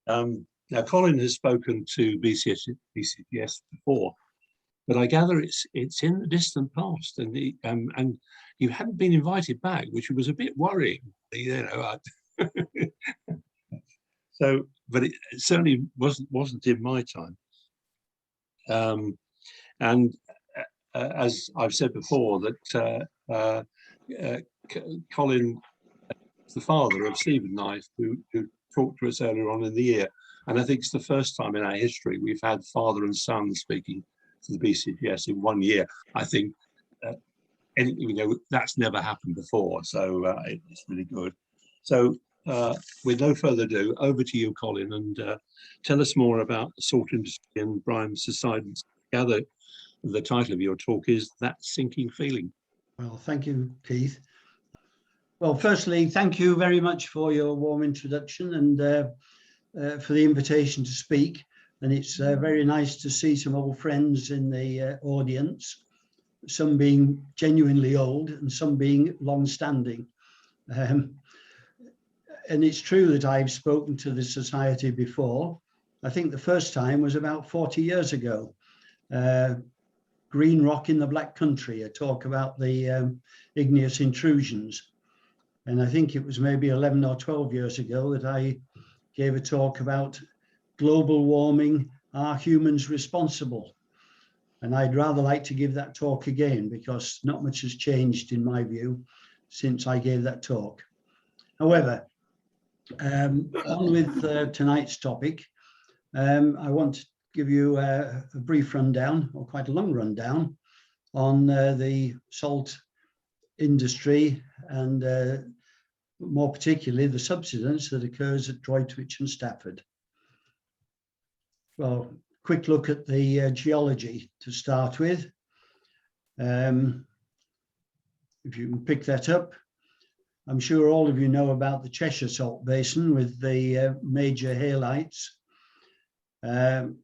Now, Colin has spoken to BCGS before, but I gather it's in the distant past, and you hadn't been invited back, which was a bit worrying, you know. So, but it certainly wasn't in my time. And as I've said before, that Colin is the father of Stephen Knipe, who talked to us earlier on in the year. And I think it's the first time in our history we've had father and son speaking to the BCGS in 1 year. I think, you know, that's never happened before. So it's really good. So with no further ado, over to you, Colin, and tell us more about the salt industry and brine subsidence. I gather the title of your talk is That Sinking Feeling. Well, thank you, Keith. Well, firstly, thank you very much for your warm introduction and for the invitation to speak. And it's very nice to see some old friends in the audience, some being genuinely old and some being long-standing. And it's true that I've spoken to the Society before. I think the first time was about 40 years ago. Green Rock in the Black Country, a talk about the igneous intrusions. And I think it was maybe 11 or 12 years ago that I gave a talk about global warming, are humans responsible? And I'd rather like to give that talk again, because not much has changed in my view since I gave that talk. However, on with tonight's topic, I want to give you a brief rundown, or quite a long rundown, on the salt industry and more particularly the subsidence that occurs at Droitwich and Stafford. Well, quick look at the geology to start with. If you can pick that up, I'm sure all of you know about the Cheshire Salt Basin with the major halites. The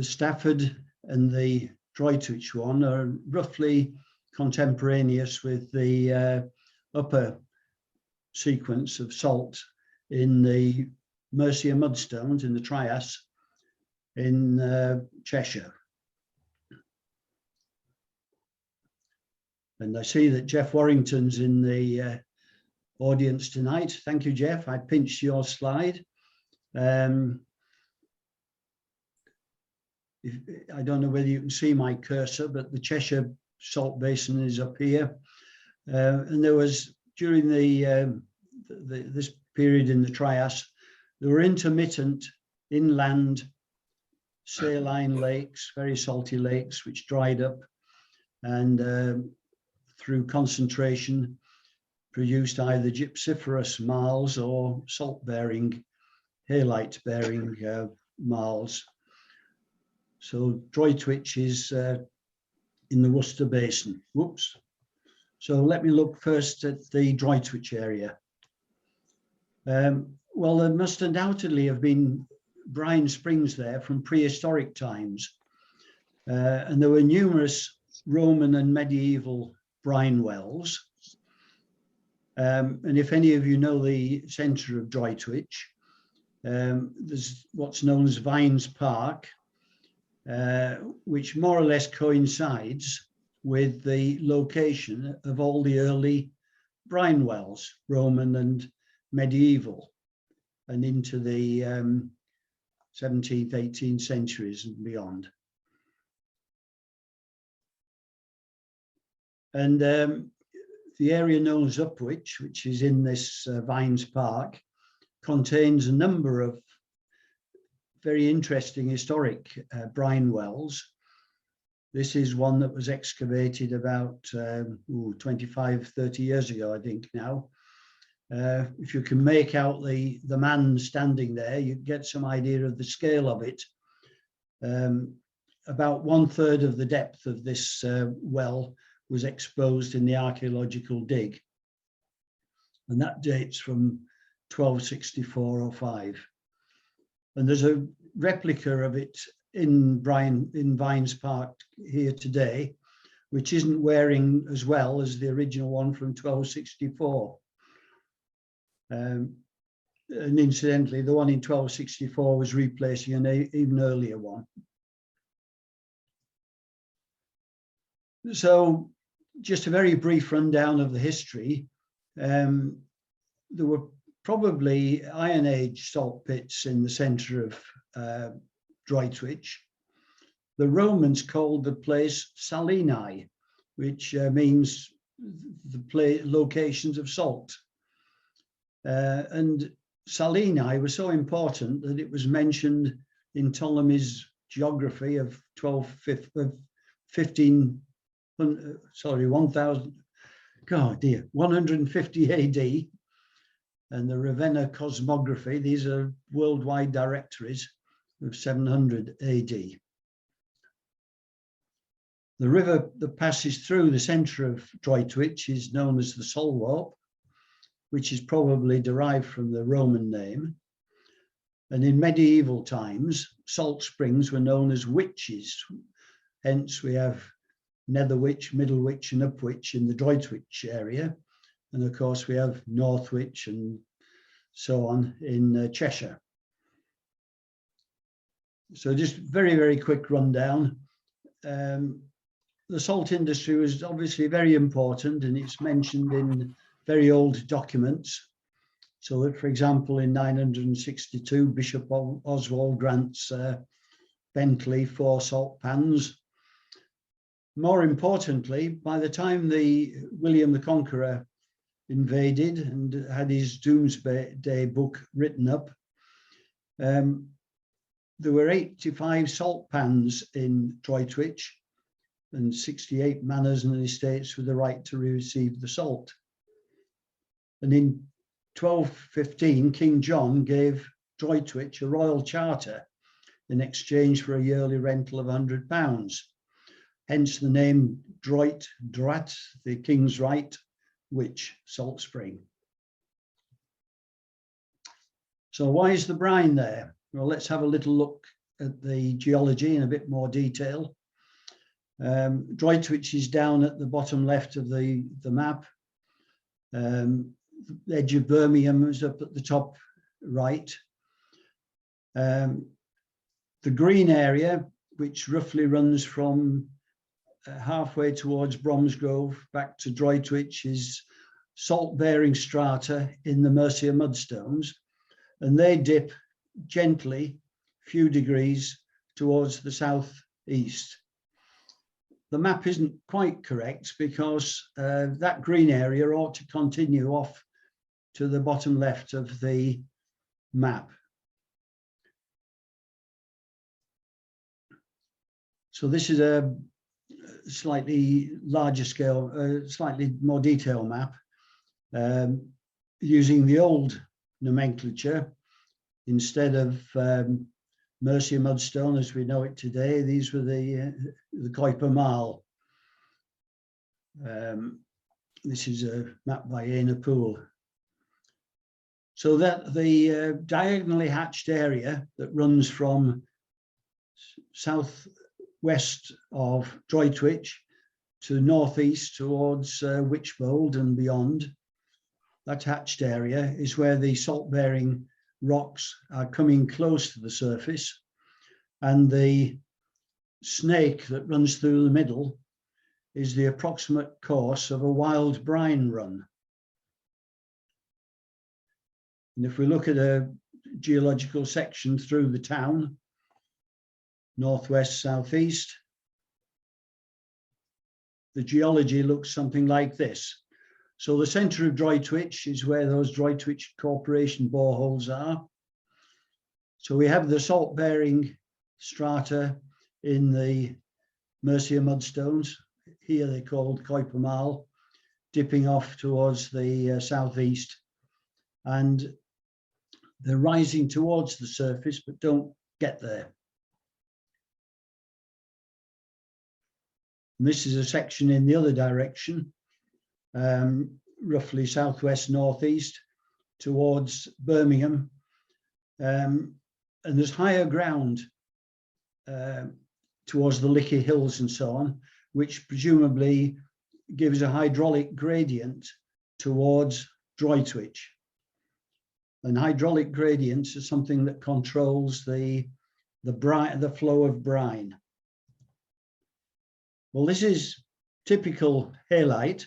Stafford and the Droitwich one are roughly contemporaneous with the upper sequence of salt in the Mercia mudstones in the Trias in Cheshire. And I see that Jeff Warrington's in the audience tonight. Thank you, Jeff. I pinched your slide. I don't know whether you can see my cursor, but the Cheshire Salt Basin is up here. And there was, during this period in the Trias, there were intermittent inland saline lakes, very salty lakes, which dried up and through concentration produced either gypsiferous marls or salt-bearing, halite-bearing marls. So Droitwich is in the Worcester Basin. Whoops. So let me look first at the Droitwich area. Well, there must undoubtedly have been brine springs there from prehistoric times. And there were numerous Roman and medieval brine wells. And if any of you know the centre of Droitwich, there's what's known as Vines Park, which more or less coincides with the location of all the early brine wells, Roman and medieval, and into the 17th, 18th centuries and beyond. And the area known as Upwich, which is in this Vines Park, contains a number of very interesting historic brine wells. This is one that was excavated about 25, 30 years ago, I think now. If you can make out the man standing there, you get some idea of the scale of it. About 1/3 of the depth of this well was exposed in the archaeological dig. And that dates from 1264 or 5. And there's a replica of it in Vines Park here today, which isn't wearing as well as the original one from 1264. and incidentally, the one in 1264 was replacing an even earlier one. So just a very brief rundown of the history. There were probably Iron Age salt pits in the centre of Droitwich. The Romans called the place Salinae, which means the locations of salt. And Salinae was so important that it was mentioned in Ptolemy's geography of 150 AD, and the Ravenna cosmography. These are worldwide directories of 700 AD. The river that passes through the centre of Droitwich is known as the Solwart, which is probably derived from the Roman name. And in medieval times, salt springs were known as witches. Hence, we have Netherwich, Middlewich, and Upwich in the Droitwich area. And of course, we have Northwich and so on in Cheshire. So just very, very quick rundown. The salt industry was obviously very important, and it's mentioned in very old documents. So that, for example, in 962, Bishop Oswald grants Bentley 4 salt pans. More importantly, by the time William the Conqueror invaded and had his Doomsday book written up, there were 85 salt pans in Droitwich and 68 manors and estates with the right to receive the salt. And in 1215, King John gave Droitwich a royal charter in exchange for a yearly rental of £100. Hence the name Droit, the King's Right, Witch, Salt Spring. So why is the brine there? Well, let's have a little look at the geology in a bit more detail. Droitwich is down at the bottom left of the map. The edge of Birmingham is up at the top right. The green area, which roughly runs from halfway towards Bromsgrove back to Droitwich, is salt-bearing strata in the Mercia mudstones, and they dip gently a few degrees towards the southeast. The map isn't quite correct because that green area ought to continue off to the bottom left of the map. So this is a slightly larger scale, slightly more detailed map using the old nomenclature instead of Mercia mudstone as we know it today. These were the Kuiper Marl. This is a map by Aina Poole. So that the diagonally hatched area that runs from southwest of Droitwich to northeast towards Wychbold and beyond, that hatched area is where the salt-bearing rocks are coming close to the surface, and the snake that runs through the middle is the approximate course of a wild brine run. And if we look at a geological section through the town, northwest, southeast, the geology looks something like this. So the centre of Droitwich is where those Droitwich Corporation boreholes are. So we have the salt-bearing strata in the Mercia mudstones. Here they're called Kuiper Marl, dipping off towards the southeast. And they're rising towards the surface, but don't get there. And this is a section in the other direction, roughly southwest northeast towards Birmingham, and there's higher ground towards the Lickey Hills and so on, which presumably gives a hydraulic gradient towards Droitwich. And hydraulic gradients are something that controls the flow of brine. Well, this is typical halite.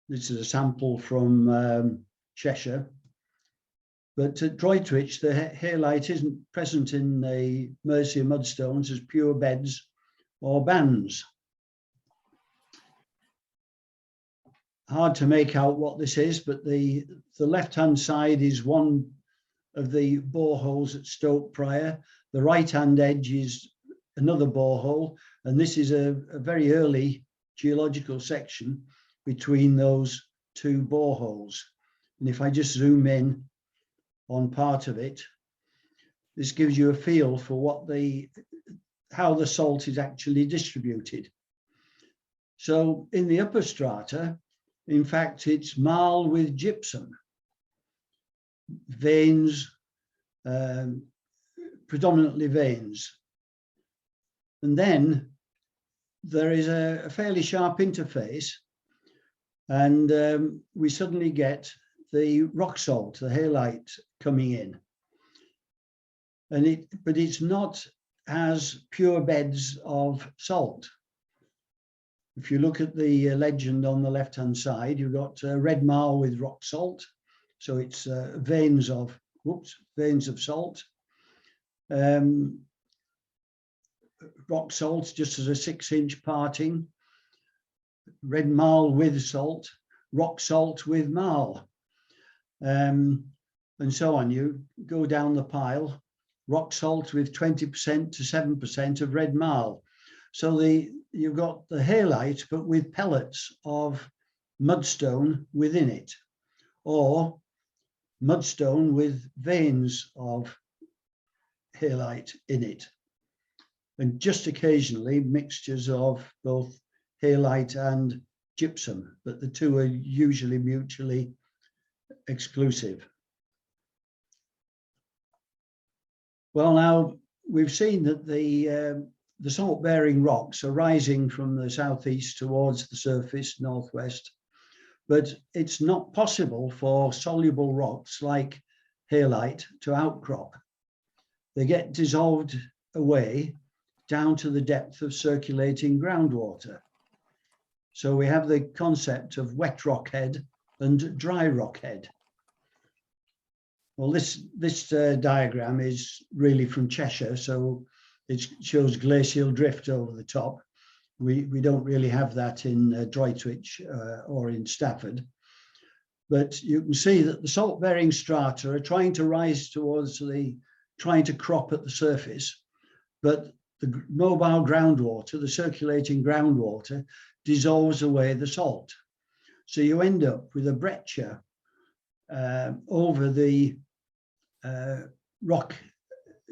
This is a sample from Cheshire. But at Droitwich, the halite isn't present in the Mercia mudstones as pure beds or bands. Hard to make out what this is, but the left-hand side is one of the boreholes at Stoke Prior. The right-hand edge is another borehole, and this is a very early geological section between those two boreholes. And if I just zoom in on part of it, this gives you a feel for what how the salt is actually distributed. So in the upper strata, in fact, it's marl with gypsum, veins, predominantly veins. And then there is a fairly sharp interface, and we suddenly get the rock salt, the halite, coming in. But it's not as pure beds of salt. If you look at the legend on the left-hand side, you've got red marl with rock salt. So it's veins of salt. Rock salt just as a 6-inch parting. Red marl with salt, rock salt with marl. And so on. You go down the pile, rock salt with 20% to 7% of red marl. So you've got the halite, but with pellets of mudstone within it, or mudstone with veins of halite in it, and just occasionally mixtures of both halite and gypsum, but the two are usually mutually exclusive. Well, now we've seen that the salt-bearing rocks are rising from the southeast towards the surface, northwest, but it's not possible for soluble rocks like halite to outcrop. They get dissolved away down to the depth of circulating groundwater. So we have the concept of wet rock head and dry rock head. Well, this diagram is really from Cheshire, so it shows glacial drift over the top. We don't really have that in Droitwich or in Stafford. But you can see that the salt-bearing strata are trying to rise towards trying to crop at the surface, but the mobile groundwater, the circulating groundwater, dissolves away the salt. So you end up with a breccia over the rock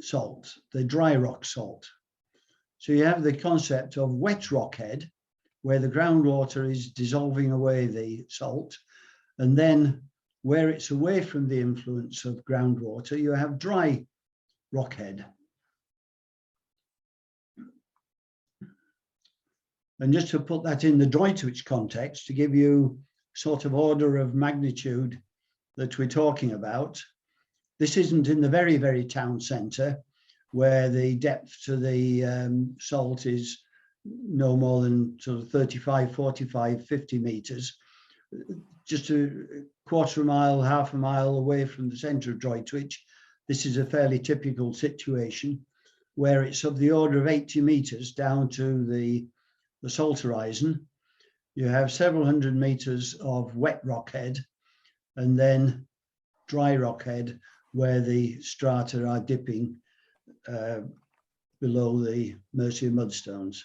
salt, the dry rock salt. So you have the concept of wet rock head, where the groundwater is dissolving away the salt, and then where it's away from the influence of groundwater, you have dry rock head. And just to put that in the Droitwich context, to give you sort of order of magnitude that we're talking about, this isn't in the very, very town centre, where the depth to the salt is no more than sort of 35, 45, 50 metres. Just a quarter of a mile, half a mile away from the centre of Droitwich, this is a fairly typical situation where it's of the order of 80 metres down to the salt horizon. You have several hundred metres of wet rock head, and then dry rock head, where the strata are dipping below the Mercia mudstones.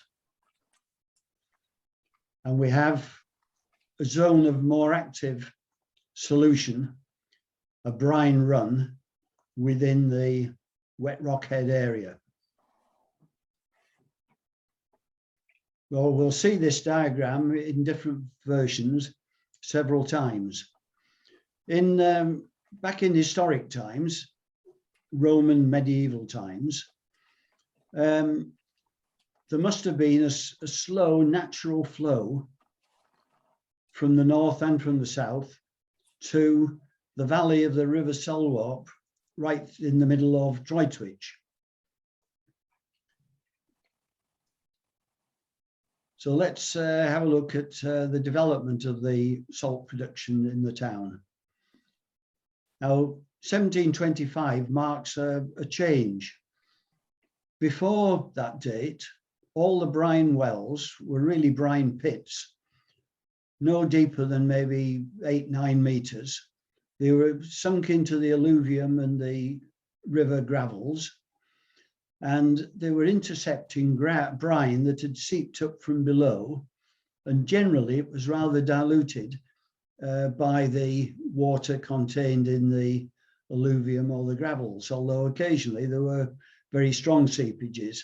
And we have a zone of more active solution, a brine run within the wet rock head area. Well, we'll see this diagram in different versions several times. Back in historic times, Roman medieval times, there must have been a slow natural flow from the north and from the south to the valley of the River Selwarp, right in the middle of Droitwich. So let's have a look at the development of the salt production in the town. Now, 1725 marks a change. Before that date, all the brine wells were really brine pits, no deeper than maybe 8-9 meters. They were sunk into the alluvium and the river gravels, and they were intercepting brine that had seeped up from below, and generally it was rather diluted by the water contained in the alluvium or the gravels, although occasionally there were very strong seepages.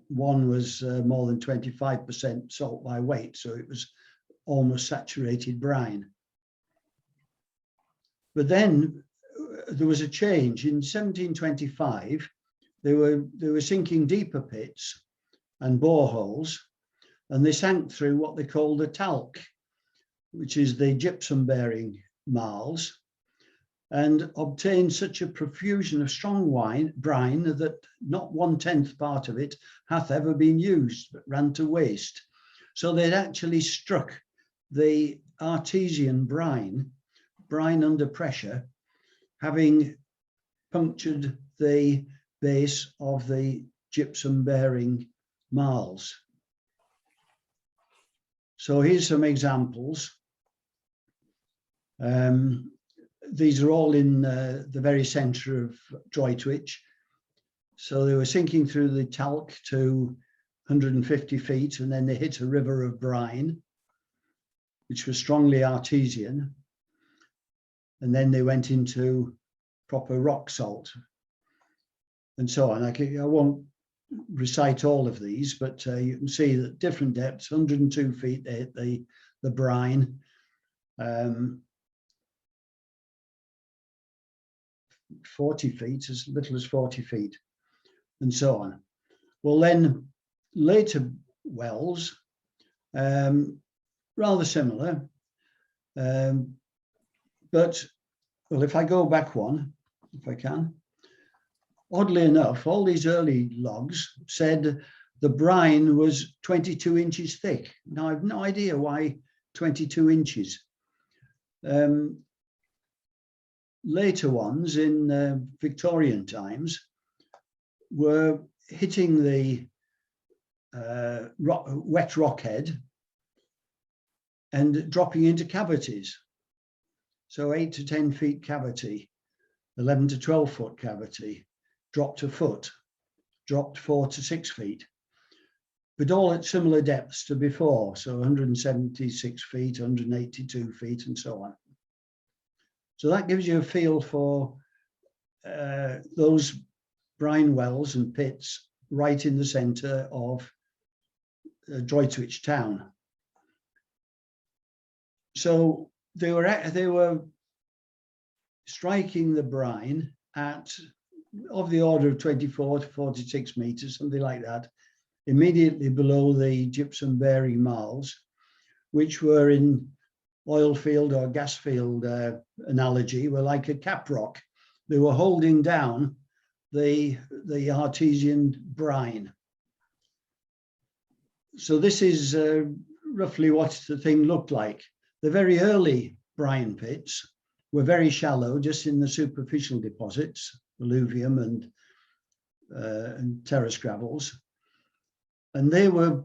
One was more than 25% salt by weight, so it was almost saturated brine. But then there was a change. In 1725, they were sinking deeper pits and boreholes, and they sank through what they called the talc, which is the gypsum-bearing marls, and obtained such a profusion of strong brine that not 1/10 part of it hath ever been used, but ran to waste. So they'd actually struck the artesian brine under pressure, having punctured the base of the gypsum-bearing marls. So here's some examples. These are all in the very centre of Droitwich. So they were sinking through the talc to 150 feet, and then they hit a river of brine, which was strongly artesian. And then they went into proper rock salt and so on. I won't recite all of these, but you can see that different depths, 102 feet, they hit the brine. 40 feet, as little as 40 feet, and so on. Well, then later wells, rather similar, but, well, if I go back one, if I can, oddly enough, all these early logs said the brine was 22 inches thick. Now, I've no idea why 22 inches. Later ones in Victorian times were hitting the wet rock head and dropping into cavities. So 8 to 10 feet cavity, 11 to 12 foot cavity, dropped a foot, dropped 4 to 6 feet, but all at similar depths to before. So 176 feet, 182 feet, and so on. So that gives you a feel for those brine wells and pits right in the centre of Droitwich town. So they were striking the brine at of the order of 24 to 46 meters, something like that, immediately below the gypsum-bearing marls, which were in oil field or gas field analogy, were like a cap rock. They were holding down the artesian brine. So this is roughly what the thing looked like. The very early brine pits were very shallow, just in the superficial deposits, alluvium and terrace gravels. And they were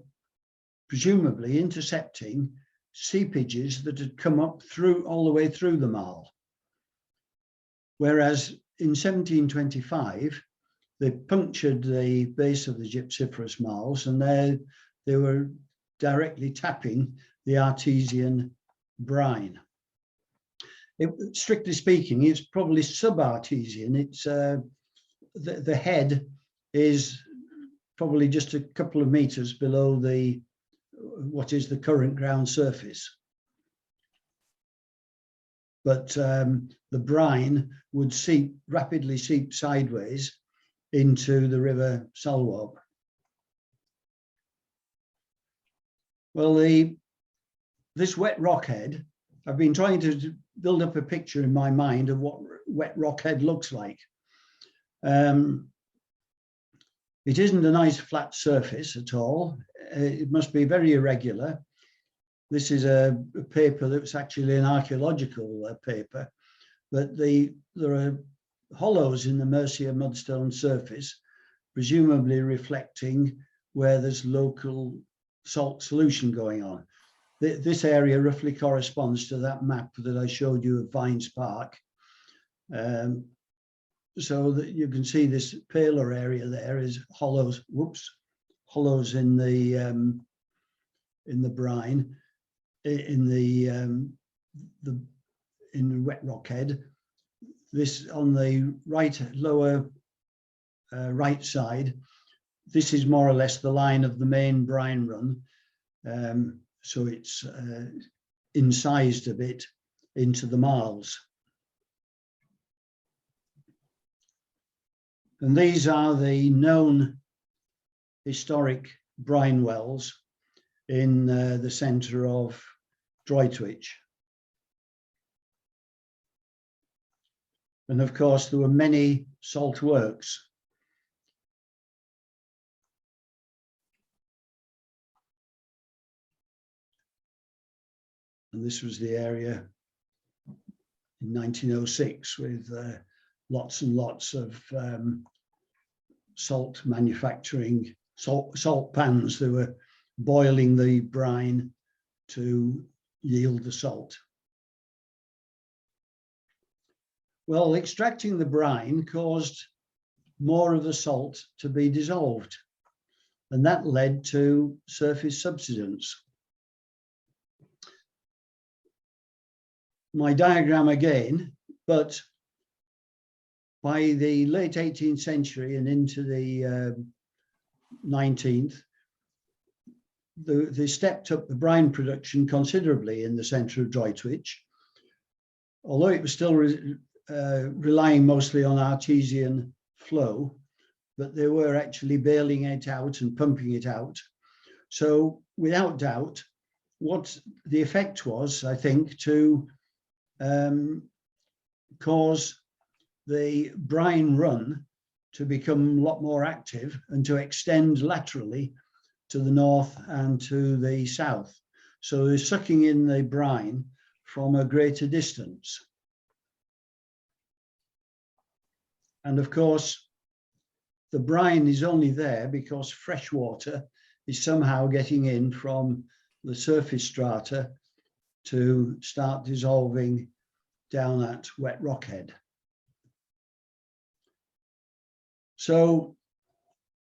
presumably intercepting seepages that had come up through all the way through the marl. Whereas in 1725, they punctured the base of the gypsiferous marls, and they were directly tapping the artesian brine. Strictly speaking, it's probably sub-artesian. It's the head is probably just a couple of meters below what is the current ground surface. But the brine would rapidly seep sideways into the River Selwarp. Well, this wet rock head I've been trying to build up a picture in my mind of what wet rock head looks like. It isn't a nice flat surface at all. It must be very irregular. This is a paper that's actually an archaeological paper, but there are hollows in the Mercia mudstone surface, presumably reflecting where there's local salt solution going on. This area roughly corresponds to that map that I showed you of Vines Park. So that you can see this paler area there is hollows, hollows in the brine, in the wet rock head. This on the right, lower right side, this is more or less the line of the main brine run. So it's incised a bit into the marls. And these are the known historic brine wells in the centre of Droitwich. And of course, there were many salt works. And this was the area in 1906 with lots and lots of salt manufacturing, salt pans. They were boiling the brine to yield the salt. Well, extracting the brine caused more of the salt to be dissolved, and that led to surface subsidence. My diagram again, but by the late 18th century and into the 19th, they stepped up the brine production considerably in the centre of Droitwich, although it was still relying mostly on artesian flow, but they were actually bailing it out and pumping it out. So without doubt, what the effect was, I think, to cause the brine run to become a lot more active and to extend laterally to the north and to the south. So they're sucking in the brine from a greater distance. And of course, the brine is only there because fresh water is somehow getting in from the surface strata to start dissolving down that wet rock head. So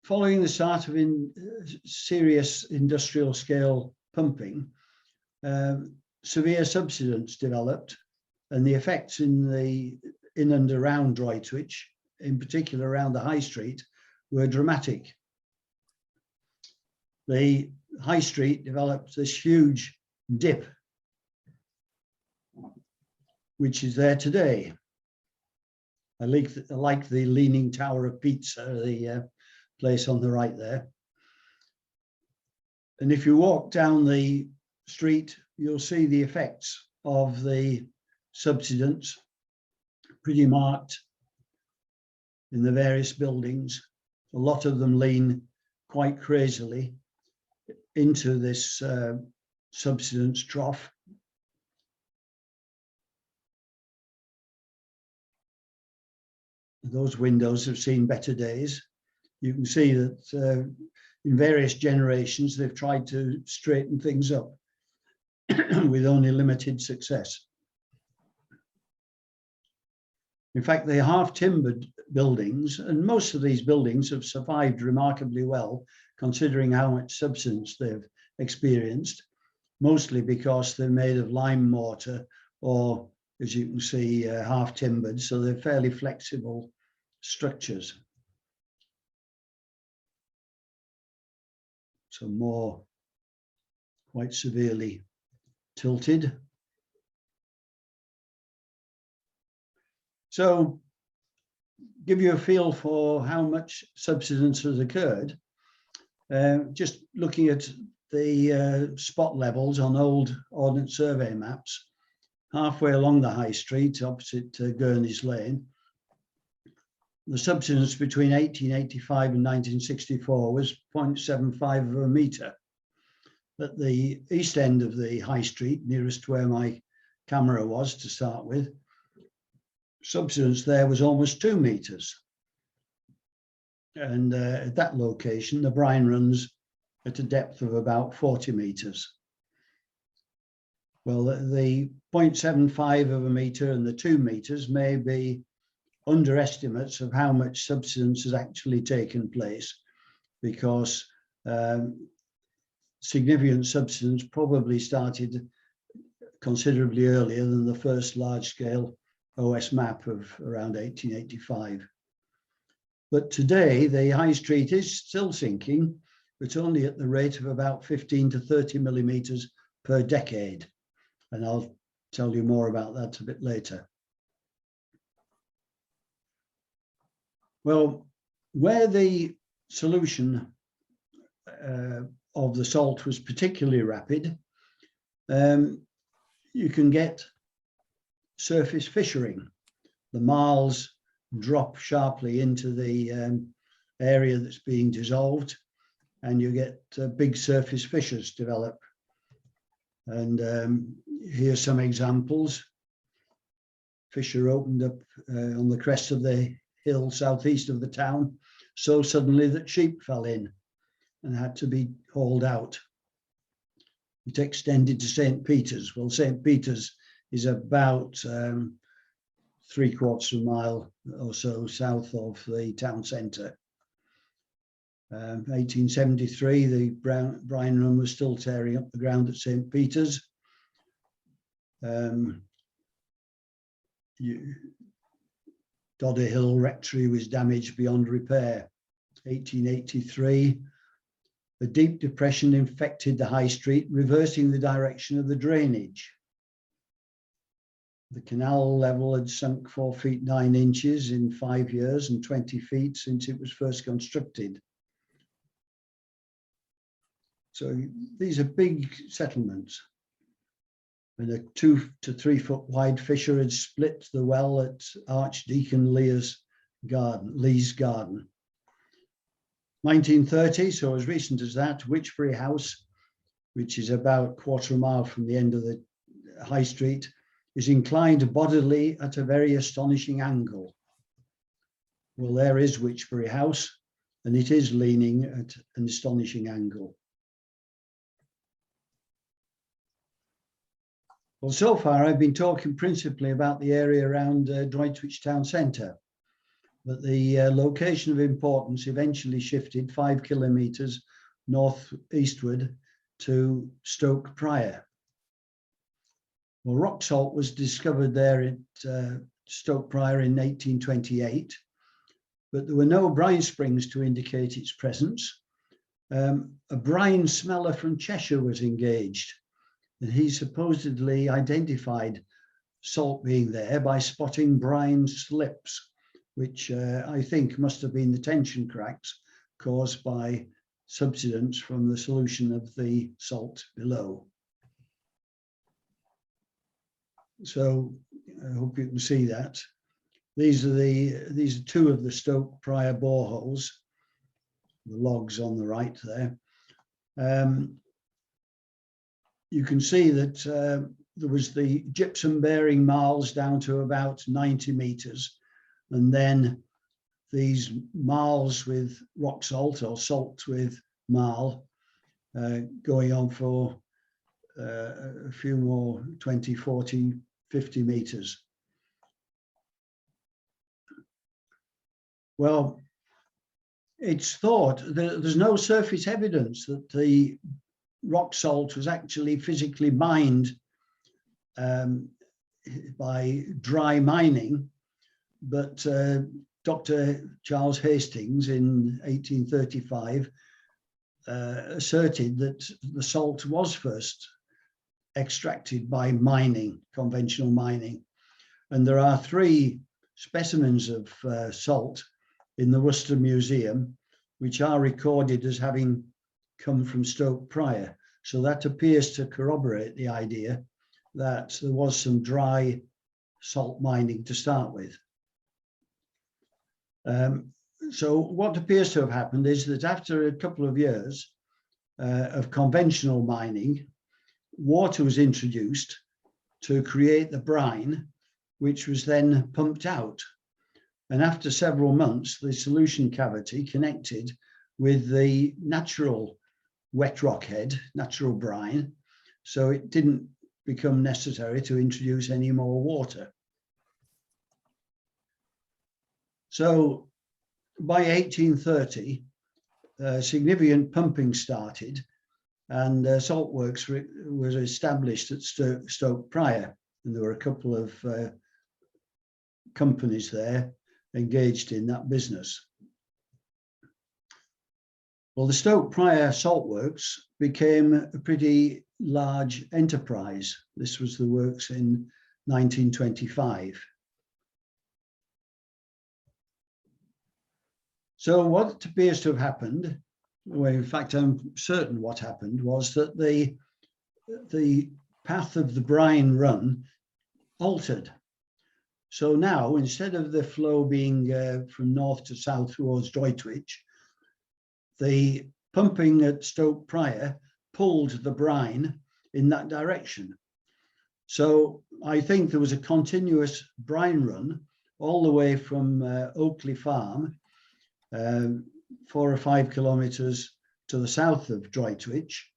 following the start of serious industrial scale pumping, severe subsidence developed, and the effects in and around Droitwich, in particular around the High Street, were dramatic. The High Street developed this huge dip, which is there today. I like the Leaning Tower of Pizza, the place on the right there. And if you walk down the street, you'll see the effects of the subsidence pretty marked in the various buildings. A lot of them lean quite crazily into this subsidence trough. Those windows have seen better days. You can see that in various generations, they've tried to straighten things up with only limited success. In fact, the half-timbered buildings, and most of these buildings have survived remarkably well, considering how much subsidence they've experienced, mostly because they're made of lime mortar or, as you can see, half-timbered, so they're fairly flexible structures. So more quite severely tilted. So give you a feel for how much subsidence has occurred. Just looking at the spot levels on old Ordnance Survey maps, halfway along the high street opposite Gurney's Lane. The subsidence between 1885 and 1964 was 0.75 of a metre. At the east end of the high street, nearest to where my camera was to start with, subsidence there was almost 2 metres. And at that location, the brine runs at a depth of about 40 metres. Well, the 0.75 of a metre and the 2 metres may be underestimates of how much subsidence has actually taken place, because significant subsidence probably started considerably earlier than the first large-scale OS map of around 1885. But today, the high street is still sinking, but only at the rate of about 15 to 30 millimetres per decade. And I'll tell you more about that a bit later. Well, where the solution of the salt was particularly rapid, you can get surface fissuring. The marls drop sharply into the area that's being dissolved, and you get big surface fissures develop. And here's some examples. Fissure opened up on the crest of the hill southeast of the town so suddenly that sheep fell in and had to be hauled out. It extended to St. Peter's. Well, St. Peter's is about 3/4 of a mile or so south of the town centre. 1873, the brine run was still tearing up the ground at St. Peter's. Dodder Hill Rectory was damaged beyond repair. 1883, a deep depression infected the high street, reversing the direction of the drainage. The canal level had sunk 4 feet 9 inches in 5 years and 20 feet since it was first constructed. So these are big settlements. And a 2 to 3 foot wide fissure had split the well at Archdeacon Lee's garden. 1930, so as recent as that, Wychbury House, which is about 1/4 mile from the end of the high street, is inclined bodily at a very astonishing angle. Well, there is Wychbury House, and it is leaning at an astonishing angle. Well, so far I've been talking principally about the area around Droitwich town centre, but the location of importance eventually shifted 5 kilometres northeastward to Stoke Prior. Well, rock salt was discovered there at Stoke Prior in 1828, but there were no brine springs to indicate its presence. A brine smeller from Cheshire was engaged, and he supposedly identified salt being there by spotting brine slips, which I think must have been the tension cracks caused by subsidence from the solution of the salt below. So I hope you can see that. These are 2 of the Stoke Prior boreholes, the logs on the right there. You can see that there was the gypsum bearing marls down to about 90 metres, and then these marls with rock salt or salt with marl going on for a few more 20, 40, 50 metres. Well, it's thought that there's no surface evidence that the rock salt was actually physically mined by dry mining, but Dr. Charles Hastings in 1835 asserted that the salt was first extracted by mining, conventional mining. And there are 3 specimens of salt in the Worcester Museum, which are recorded as having come from Stoke Prior. So that appears to corroborate the idea that there was some dry salt mining to start with. So what appears to have happened is that after a couple of years of conventional mining, water was introduced to create the brine, which was then pumped out. And after several months, the solution cavity connected with the natural wet rock head, natural brine, so it didn't become necessary to introduce any more water. So by 1830, significant pumping started, and salt works was established at Stoke Prior, and there were a couple of companies there engaged in that business. Well, the Stoke Prior Salt Works became a pretty large enterprise. This was the works in 1925. So what appears to have happened, well, in fact, I'm certain what happened, was that the path of the brine run altered. So now, instead of the flow being from north to south towards Droitwich, the pumping at Stoke Prior pulled the brine in that direction. So I think there was a continuous brine run all the way from Oakley Farm, 4 or 5 kilometres to the south of Droitwich,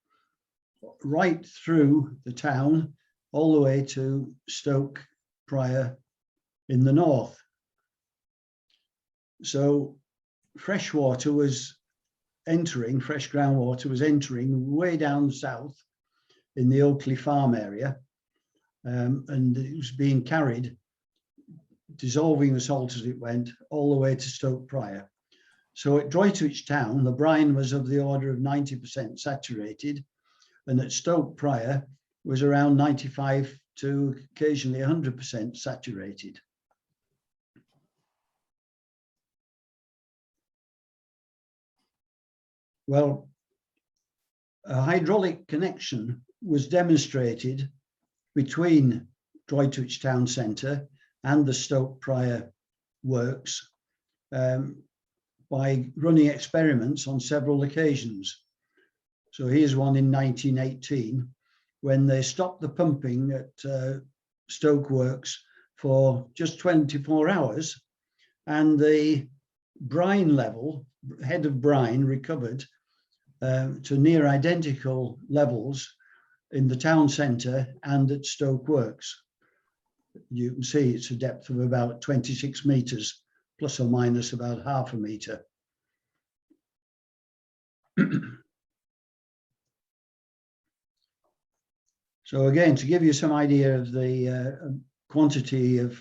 right through the town, all the way to Stoke Prior in the north. So fresh water was entering, fresh groundwater was entering way down south in the Oakley Farm area, and it was being carried, dissolving the salt as it went, all the way to Stoke Prior. So at Droitwich town, the brine was of the order of 90% saturated, and at Stoke Prior was around 95 to occasionally 100% saturated. Well, a hydraulic connection was demonstrated between Droitwich town centre and the Stoke Prior works by running experiments on several occasions. So here's one in 1918, when they stopped the pumping at Stoke Works for just 24 hours, and the brine level, head of brine, recovered to near identical levels in the town centre and at Stoke Works. You can see it's a depth of about 26 metres, plus or minus about half a metre. So again, to give you some idea of the quantity of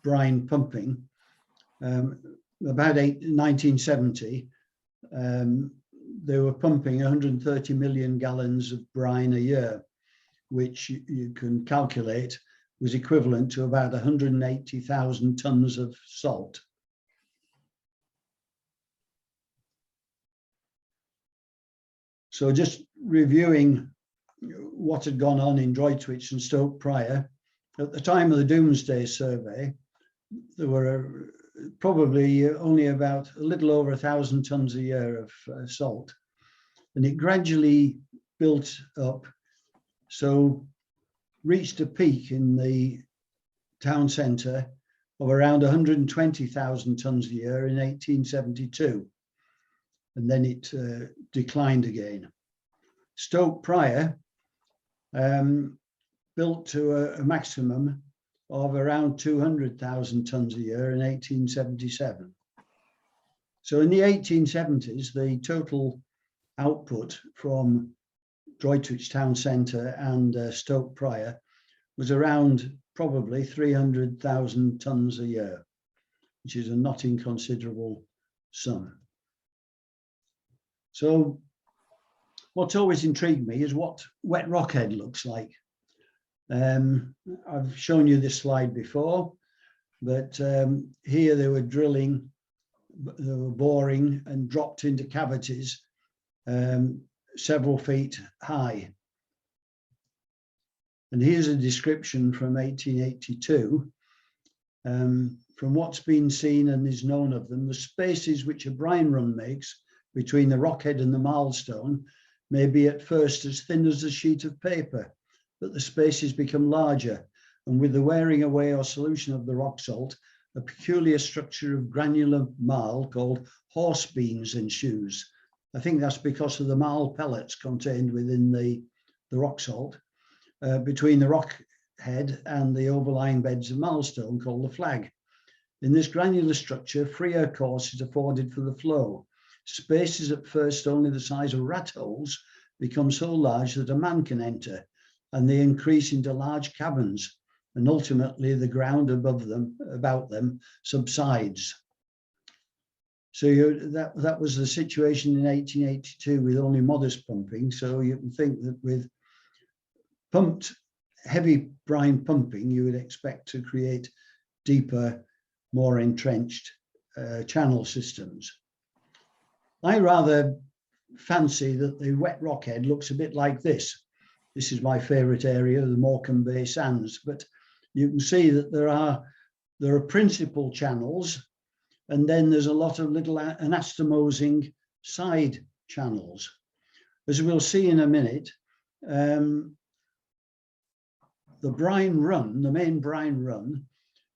brine pumping, about 1970, they were pumping 130 million gallons of brine a year, which you can calculate was equivalent to about 180,000 tons of salt. So just reviewing what had gone on in Droitwich and Stoke Prior, at the time of the Doomsday Survey, there were probably only about a little over 1,000 tons a year of salt, and it gradually built up, so reached a peak in the town centre of around 120,000 tons a year in 1872, and then it declined again. Stoke Prior built to a maximum of around 200,000 tons a year in 1877. So in the 1870s, the total output from Droitwich town centre and Stoke Prior was around probably 300,000 tons a year, which is a not inconsiderable sum. So what's always intrigued me is what wet rockhead looks like. I've shown you this slide before, but here they were drilling, they were boring and dropped into cavities several feet high. And here's a description from 1882. From what's been seen and is known of them, the spaces which a brine run makes between the rockhead and the marlstone may be at first as thin as a sheet of paper, but the spaces become larger, and with the wearing away or solution of the rock salt, a peculiar structure of granular marl called horse beans ensues. I think that's because of the marl pellets contained within the rock salt between the rock head and the overlying beds of marlstone called the flag. In this granular structure, freer course is afforded for the flow. Spaces at first only the size of rat holes become so large that a man can enter, and they increase into large caverns, and ultimately the ground above them, about them, subsides. So that was the situation in 1882 with only modest pumping. So you can think that with pumped heavy brine pumping, you would expect to create deeper, more entrenched channel systems. I rather fancy that the wet rockhead looks a bit like this. This is my favourite area, the Morecambe Bay Sands, but you can see that there are principal channels, and then there's a lot of little anastomosing side channels. As we'll see in a minute, the brine run, the main brine run,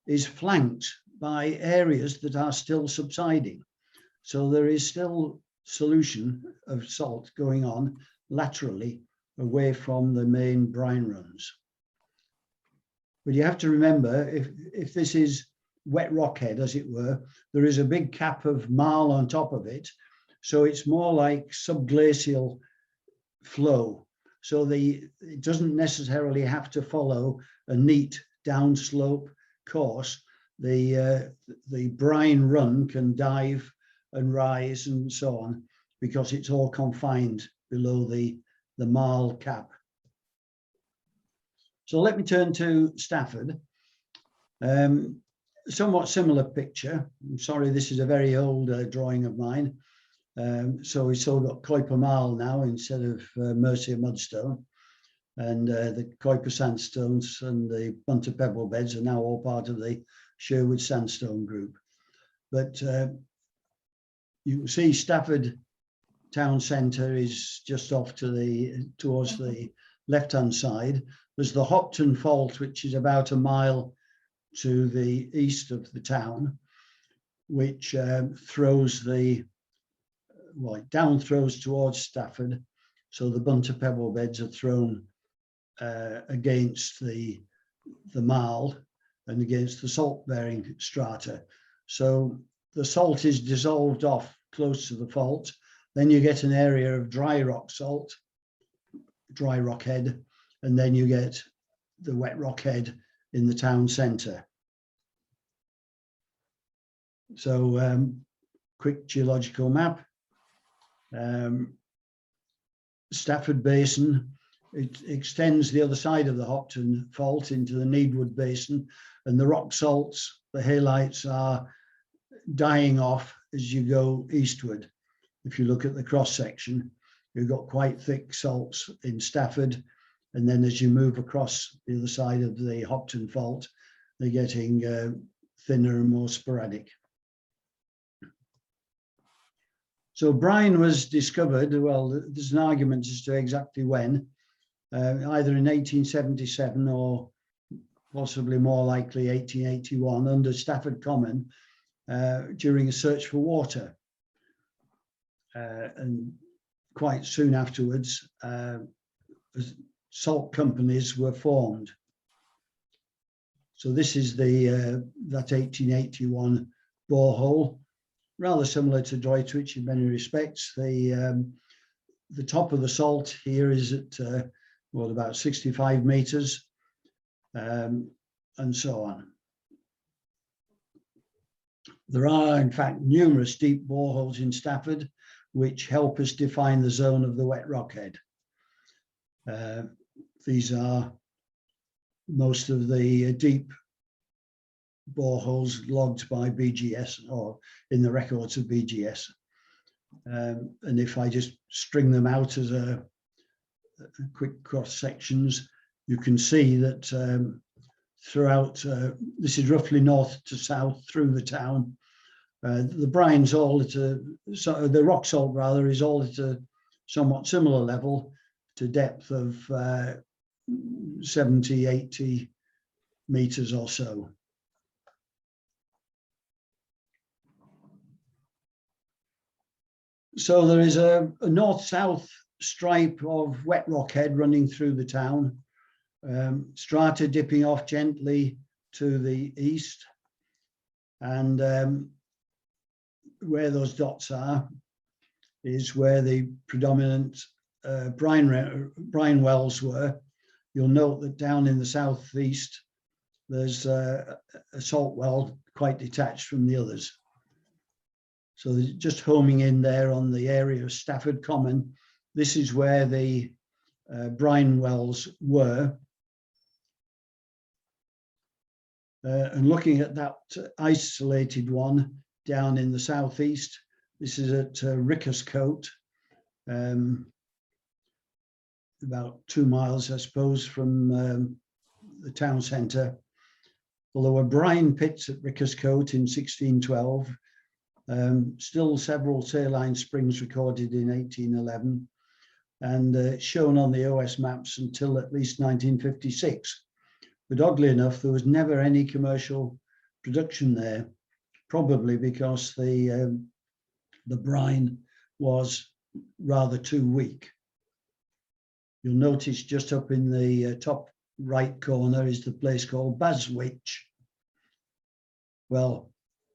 is flanked by areas that are still subsiding. So there is still solution of salt going on laterally away from the main brine runs. But you have to remember, if this is wet rockhead, as it were, there is a big cap of marl on top of it. So it's more like subglacial flow. So it doesn't necessarily have to follow a neat downslope course. The brine run can dive and rise and so on, because it's all confined below the marl cap. So let me turn to Stafford. Somewhat similar picture. I'm sorry, this is a very old drawing of mine. So we've still got Kuiper marl now instead of Mercia mudstone. And the Kuiper sandstones and the Bunter pebble beds are now all part of the Sherwood sandstone group. But you can see Stafford town centre is just off towards the left-hand side. There's the Hopton Fault, which is about a mile to the east of the town, which throws down throws towards Stafford. So the Bunter pebble beds are thrown against the marl and against the salt-bearing strata. So the salt is dissolved off close to the fault. Then you get an area of dry rock salt, dry rockhead, and then you get the wet rockhead in the town centre. So quick geological map. Stafford Basin, it extends the other side of the Hopton Fault into the Needwood Basin, and the rock salts, the halites, are dying off as you go eastward. If you look at the cross section, you've got quite thick salts in Stafford, and then as you move across the other side of the Hopton Fault, they're getting thinner and more sporadic. So brine was discovered, well, there's an argument as to exactly when, either in 1877 or possibly more likely 1881 under Stafford Common during a search for water. And quite soon afterwards, salt companies were formed. So this is that 1881 borehole, rather similar to Droitwich in many respects. The top of the salt here is at about 65 meters, and so on. There are, in fact, numerous deep boreholes in Stafford, which help us define the zone of the wet rockhead. These are most of the deep boreholes logged by BGS or in the records of BGS. And if I just string them out as a quick cross sections, you can see that throughout, this is roughly north to south through the town. The brine's all at the rock salt rather is all at a somewhat similar level to depth of 70, 80 meters or so. So there is a north-south stripe of wet rock head running through the town, strata dipping off gently to the east, and where those dots are is where the predominant brine wells were. You'll note that down in the southeast, there's a salt well quite detached from the others. So just homing in there on the area of Stafford Common, this is where the brine wells were. And looking at that isolated one down in the southeast, this is at Rickerscote, about 2 miles, I suppose, from the town centre. Well, there were brine pits at Rickerscote in 1612, still several saline springs recorded in 1811, and shown on the OS maps until at least 1956. But oddly enough, there was never any commercial production there, probably because the brine was rather too weak. You'll notice just up in the top right corner is the place called Baswich. Well,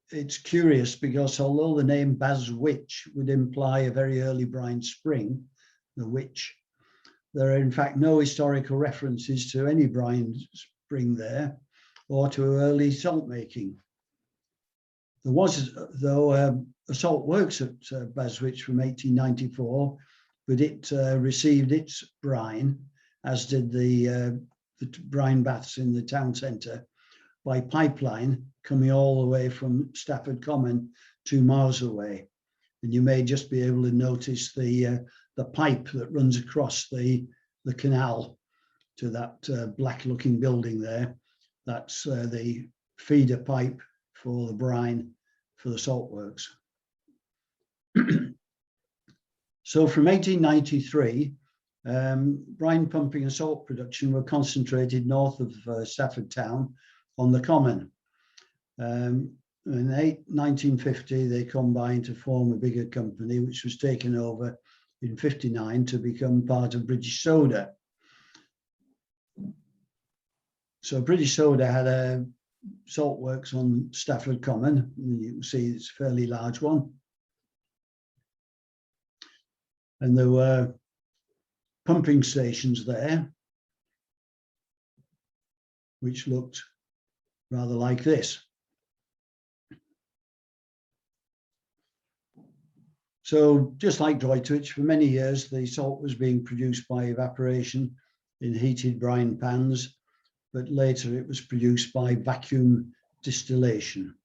it's curious because although the name Baswich would imply a very early brine spring, the witch, there are in fact no historical references to any brine spring there or to early salt making. There was, though, a salt works at Baswich from 1894, but it received its brine, as did the brine baths in the town centre, by pipeline coming all the way from Stafford Common 2 miles away. And you may just be able to notice the pipe that runs across the canal to that black-looking building there. That's the feeder pipe for the brine for the salt works. So from 1893, brine pumping and salt production were concentrated north of Stafford town on the common. In 1950, they combined to form a bigger company, which was taken over in 59 to become part of British Soda. So British Soda had a salt works on Stafford Common. You can see it's a fairly large one. And there were pumping stations there, which looked rather like this. So just like Droitwich, for many years, the salt was being produced by evaporation in heated brine pans, but later it was produced by vacuum distillation.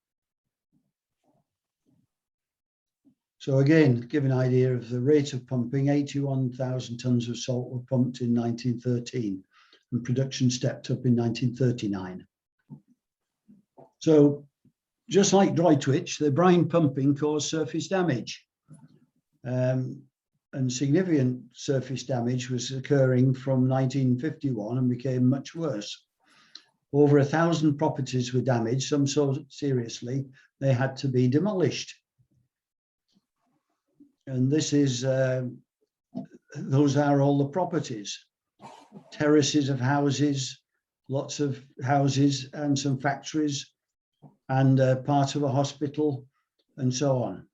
So again, give an idea of the rate of pumping, 81,000 tonnes of salt were pumped in 1913, and production stepped up in 1939. So just like Droitwich, the brine pumping caused surface damage. And significant surface damage was occurring from 1951 and became much worse. Over 1,000 properties were damaged, some so seriously they had to be demolished. And this is, those are all the properties. Terraces of houses, lots of houses and some factories, and part of a hospital, and so on.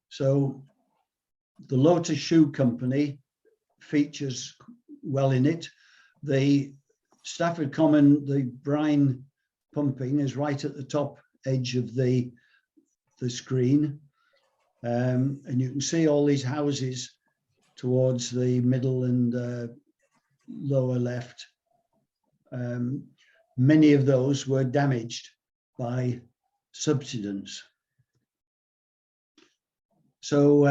So the Lotus Shoe Company features well in it. The Stafford Common, the brine pumping is right at the top edge of the screen. And you can see all these houses towards the middle and lower left. Many of those were damaged by subsidence. So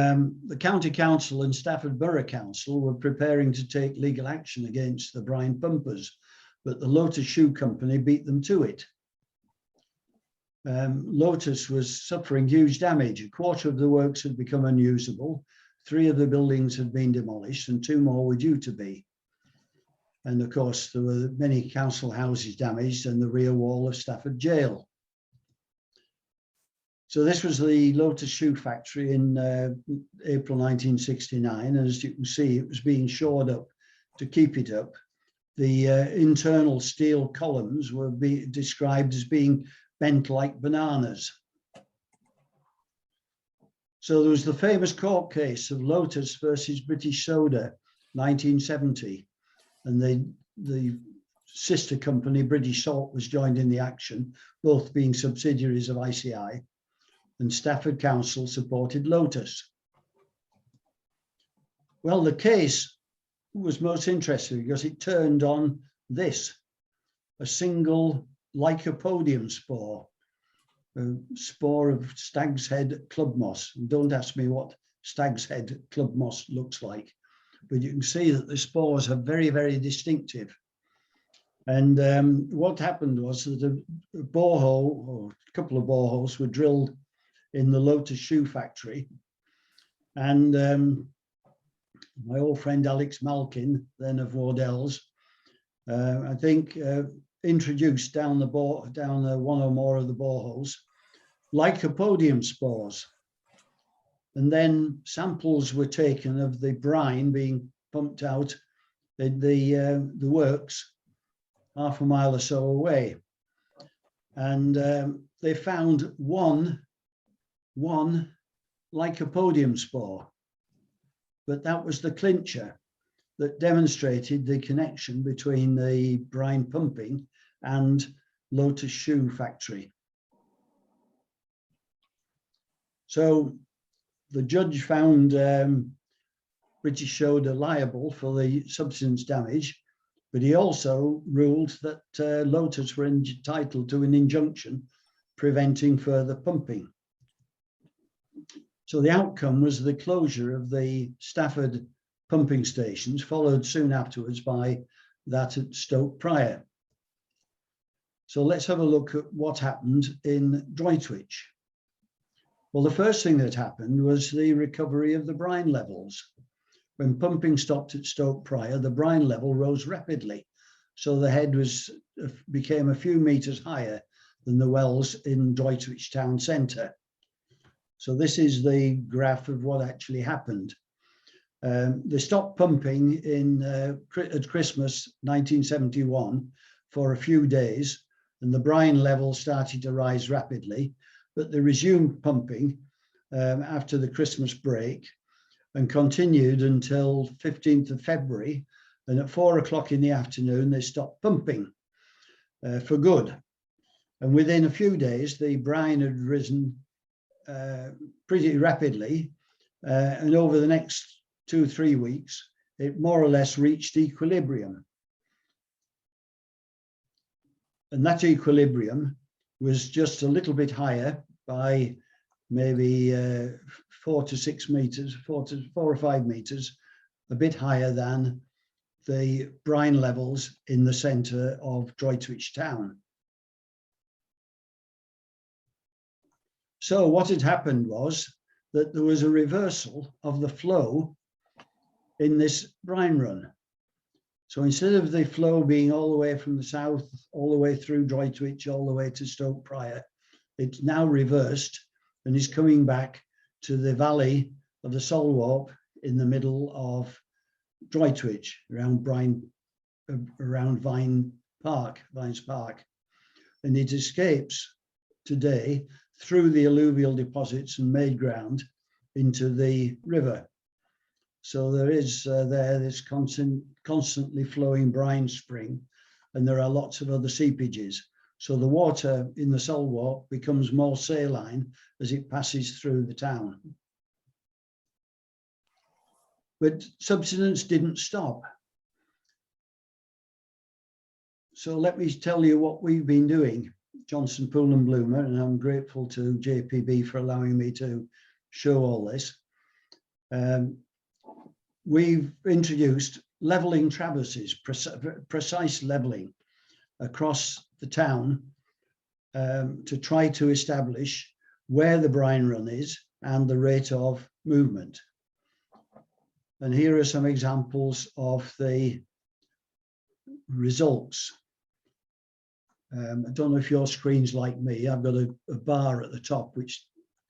the County Council and Stafford Borough Council were preparing to take legal action against the brine pumpers, but the Lotus Shoe Company beat them to it. Lotus was suffering huge damage. A quarter of the works had become unusable. 3 of the buildings had been demolished and 2 more were due to be. And of course, there were many council houses damaged and the rear wall of Stafford Jail. So this was the Lotus Shoe Factory in April 1969. And as you can see, it was being shored up to keep it up. The internal steel columns were described as being bent like bananas. So there was the famous court case of Lotus versus British Soda, 1970. And the sister company, British Salt, was joined in the action, both being subsidiaries of ICI. And Stafford Council supported Lotus. Well, the case was most interesting because it turned on this, a single Lycopodium spore, a spore of stag's head club moss. And don't ask me what stag's head club moss looks like, but you can see that the spores are very, very distinctive. And what happened was that a borehole, or a couple of boreholes, were drilled in the Lotus Shoe Factory. And my old friend Alex Malkin, then of Wardell's, I think introduced down the one or more of the boreholes Lycopodium spores. And then samples were taken of the brine being pumped out in the works half a mile or so away. And they found one Lycopodium spore, but that was the clincher that demonstrated the connection between the brine pumping and Lotus Shoe Factory. So the judge found British Soda liable for the subsidence damage, but he also ruled that Lotus were entitled to an injunction preventing further pumping. So the outcome was the closure of the Stafford pumping stations, followed soon afterwards by that at Stoke Prior. So let's have a look at what happened in Droitwich. Well, the first thing that happened was the recovery of the brine levels. When pumping stopped at Stoke Prior, the brine level rose rapidly. So the head became a few meters higher than the wells in Droitwich town centre. So this is the graph of what actually happened. They stopped pumping at Christmas 1971 for a few days, and the brine level started to rise rapidly, but they resumed pumping after the Christmas break and continued until 15th of February. And at 4 o'clock in the afternoon, they stopped pumping for good. And within a few days, the brine had risen pretty rapidly. And over the next 2-3 weeks, it more or less reached equilibrium. And that equilibrium was just a little bit higher by maybe 4 to 6 meters, 4 or 5 meters, a bit higher than the brine levels in the centre of Droitwich town. So what had happened was that there was a reversal of the flow in this brine run. So instead of the flow being all the way from the south, all the way through Droitwich, all the way to Stoke Prior, it's now reversed and is coming back to the valley of the Solwarp in the middle of Droitwich, around Vines Park. And it escapes today through the alluvial deposits and made ground into the river. So there is this constantly flowing brine spring, and there are lots of other seepages. So the water in the Solwarp becomes more saline as it passes through the town. But subsidence didn't stop. So let me tell you what we've been doing, Johnson Poole Bloomer, and I'm grateful to JPB for allowing me to show all this. We've introduced levelling traverses, precise levelling across the town to try to establish where the brine run is and the rate of movement. And here are some examples of the results. I don't know if your screen's like me. I've got a bar at the top which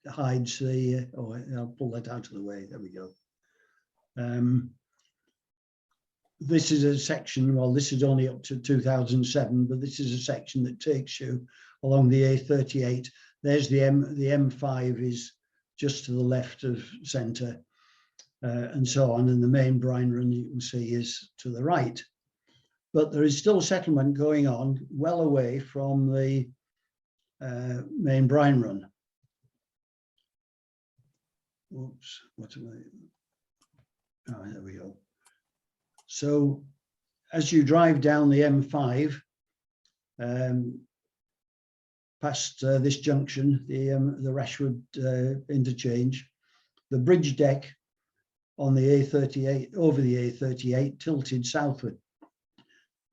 hides the, oh, I'll pull that out of the way. There we go. This is a section, well, this is only up to 2007, but this is a section that takes you along the A38. There's the M5 is just to the left of centre, and so on. And the main brine run you can see is to the right. But there is still settlement going on well away from the main brine run. Oops, what am I? Oh, there we go. So as you drive down the M5, past this junction, the Rashwood interchange, the bridge deck on the A38, over the A38, tilted southward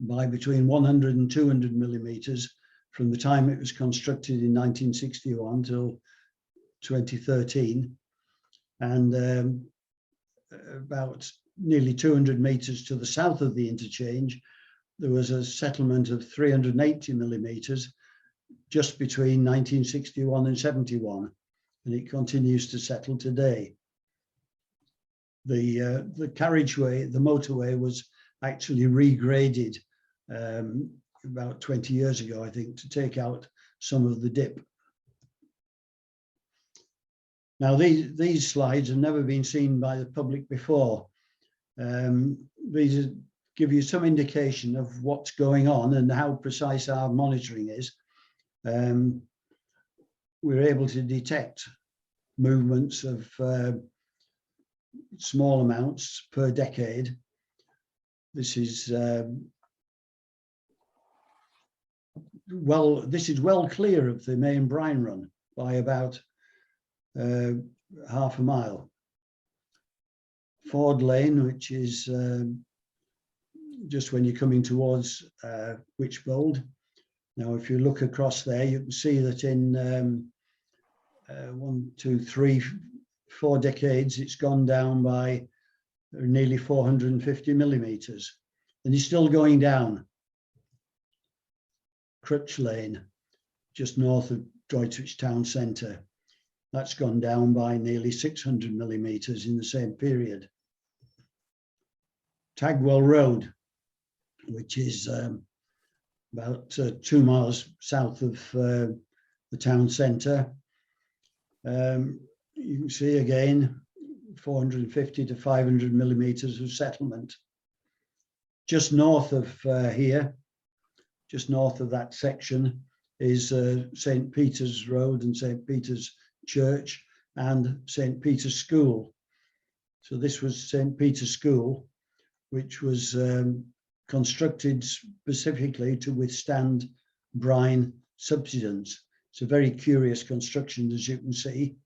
by between 100 and 200 millimetres from the time it was constructed in 1961 till 2013, and about nearly 200 metres to the south of the interchange, there was a settlement of 380 millimetres just between 1961 and 71, and it continues to settle today. The carriageway, the motorway, was actually regraded about 20 years ago, I think, to take out some of the dip. Now, these slides have never been seen by the public before. These give you some indication of what's going on and how precise our monitoring is. We're able to detect movements of small amounts per decade. This is well clear of the main brine run by about half a mile. Ford Lane, which is just when you're coming towards Wychbold. Now, if you look across there, you can see that in 1, 2, 3, 4 decades, it's gone down by nearly 450 millimetres, and it's still going down. Crutch Lane, just north of Droitwich town centre, that's gone down by nearly 600 millimetres in the same period. Tagwell Road, which is about 2 miles south of the town centre. You can see again 450 to 500 millimetres of settlement. Just north of here, just north of that section, is St. Peter's Road and St. Peter's Church and St. Peter's School. So this was St. Peter's School, which was constructed specifically to withstand brine subsidence. It's a very curious construction, as you can see.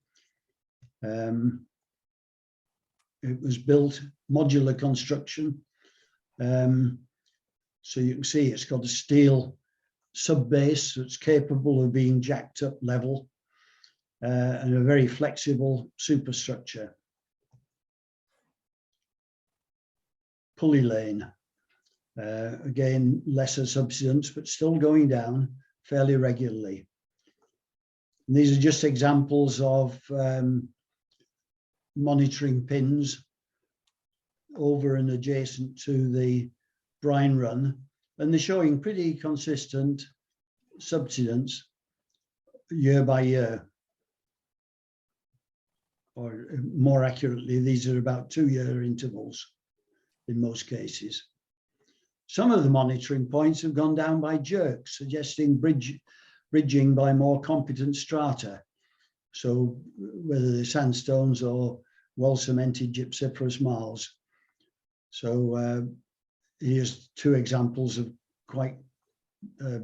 It was built modular construction. So you can see it's got a steel sub-base that's capable of being jacked up level, and a very flexible superstructure. Pulley Lane, again, lesser subsidence, but still going down fairly regularly. And these are just examples of monitoring pins over and adjacent to the brine run, and they're showing pretty consistent subsidence year by year. Or more accurately, these are about 2-year intervals in most cases. Some of the monitoring points have gone down by jerks, suggesting bridging by more competent strata. So whether they're sandstones or well-cemented gypsiferous marls. So here's 2 examples of quite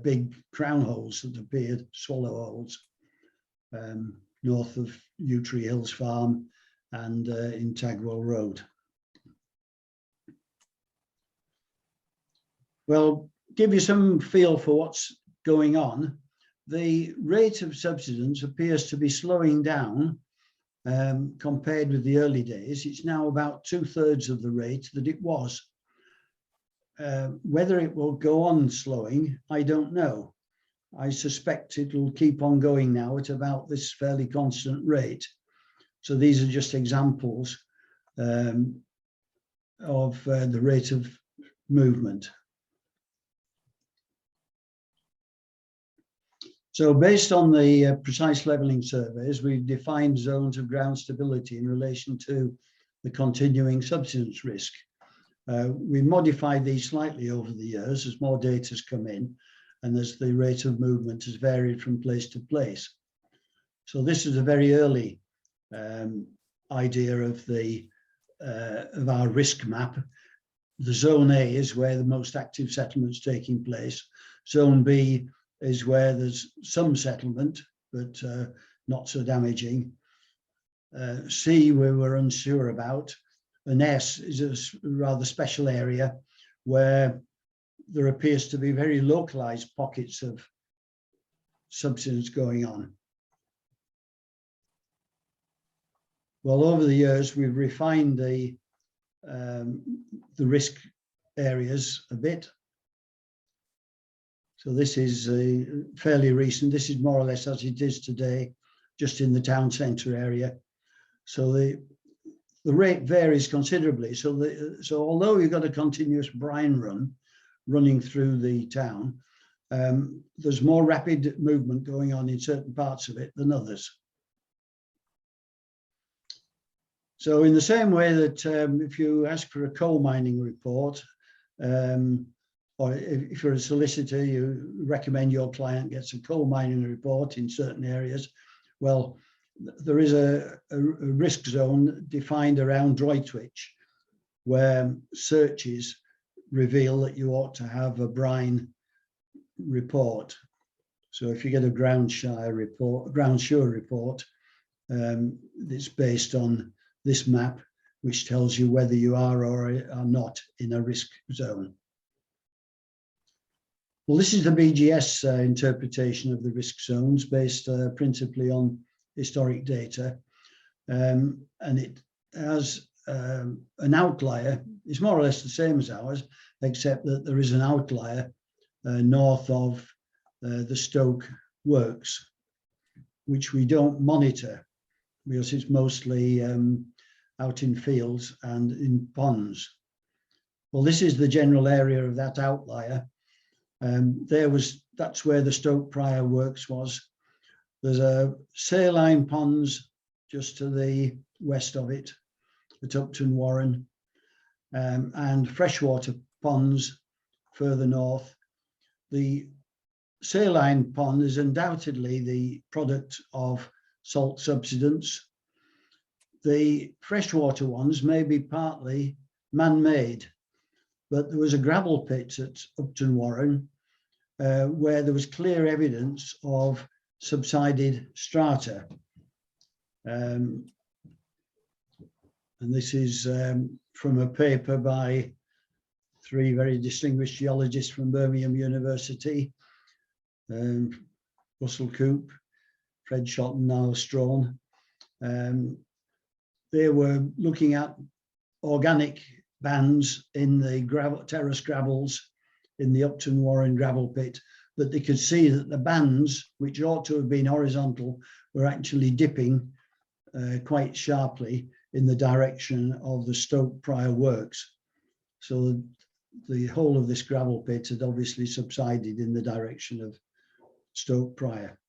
big crown holes that appeared, swallow holes, north of Yew Tree Hills Farm and in Tagwell Road. Well, give you some feel for what's going on. The rate of subsidence appears to be slowing down compared with the early days. It's now about 2/3 of the rate that it was. Whether it will go on slowing, I don't know. I suspect it will keep on going now at about this fairly constant rate. So these are just examples of the rate of movement. So based on the precise levelling surveys, we've defined zones of ground stability in relation to the continuing subsidence risk. We modified these slightly over the years as more data has come in and as the rate of movement has varied from place to place. So this is a very early idea of our risk map. The zone A is where the most active settlement's taking place. Zone B is where there's some settlement, but not so damaging. C, we were unsure about, and S is a rather special area where there appears to be very localized pockets of subsidence going on. Well, over the years, we've refined the risk areas a bit. So this is fairly recent. This is more or less as it is today, just in the town centre area. So the rate varies considerably. So although you've got a continuous brine run running through the town, there's more rapid movement going on in certain parts of it than others. So in the same way that if you ask for a coal mining report, or if you're a solicitor, you recommend your client gets a coal mining report in certain areas. Well, there is a risk zone defined around Droitwich, where searches reveal that you ought to have a brine report. So if you get a ground sure report, it's based on this map, which tells you whether you are or are not in a risk zone. Well, this is the BGS interpretation of the risk zones based principally on historic data. And it has an outlier. It's more or less the same as ours, except that there is an outlier north of the Stoke works, which we don't monitor because it's mostly out in fields and in ponds. Well, this is the general area of that outlier. That's where the Stoke Prior works was. There's a saline ponds just to the west of it, at Upton Warren, and freshwater ponds further north. The saline pond is undoubtedly the product of salt subsidence. The freshwater ones may be partly man-made, but there was a gravel pit at Upton Warren where there was clear evidence of subsided strata. And this is from a paper by 3 very distinguished geologists from Birmingham University, Russell Coop, Fred Shott and Niall Strawn. They were looking at organic bands in the terrace gravels in the Upton Warren gravel pit, but they could see that the bands, which ought to have been horizontal, were actually dipping quite sharply in the direction of the Stoke Prior works. So the whole of this gravel pit had obviously subsided in the direction of Stoke Prior.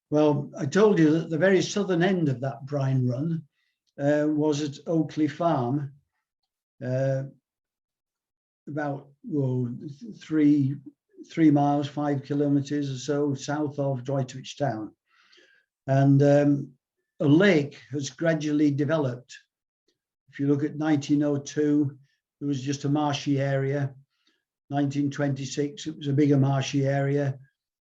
Well, I told you that the very southern end of that brine run was at Oakley Farm, about 3 miles, 5 kilometres or so south of Droitwich town. And a lake has gradually developed. If you look at 1902, there was just a marshy area. 1926, it was a bigger marshy area.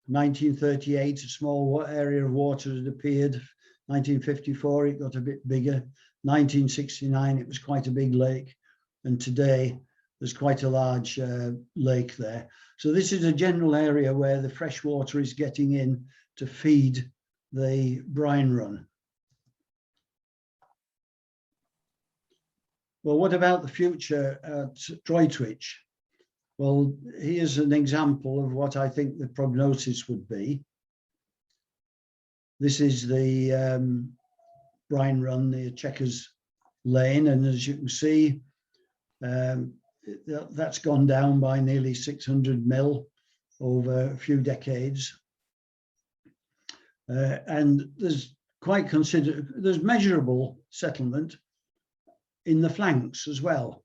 1938, a small area of water had appeared. 1954, it got a bit bigger. 1969, it was quite a big lake. And today, there's quite a large lake there. So this is a general area where the fresh water is getting in to feed the brine run. Well, what about the future at Droitwich? Well, here's an example of what I think the prognosis would be. This is the brine run near Chequers Lane, and as you can see, that's gone down by nearly 600 mil over a few decades. And there's there's measurable settlement in the flanks as well,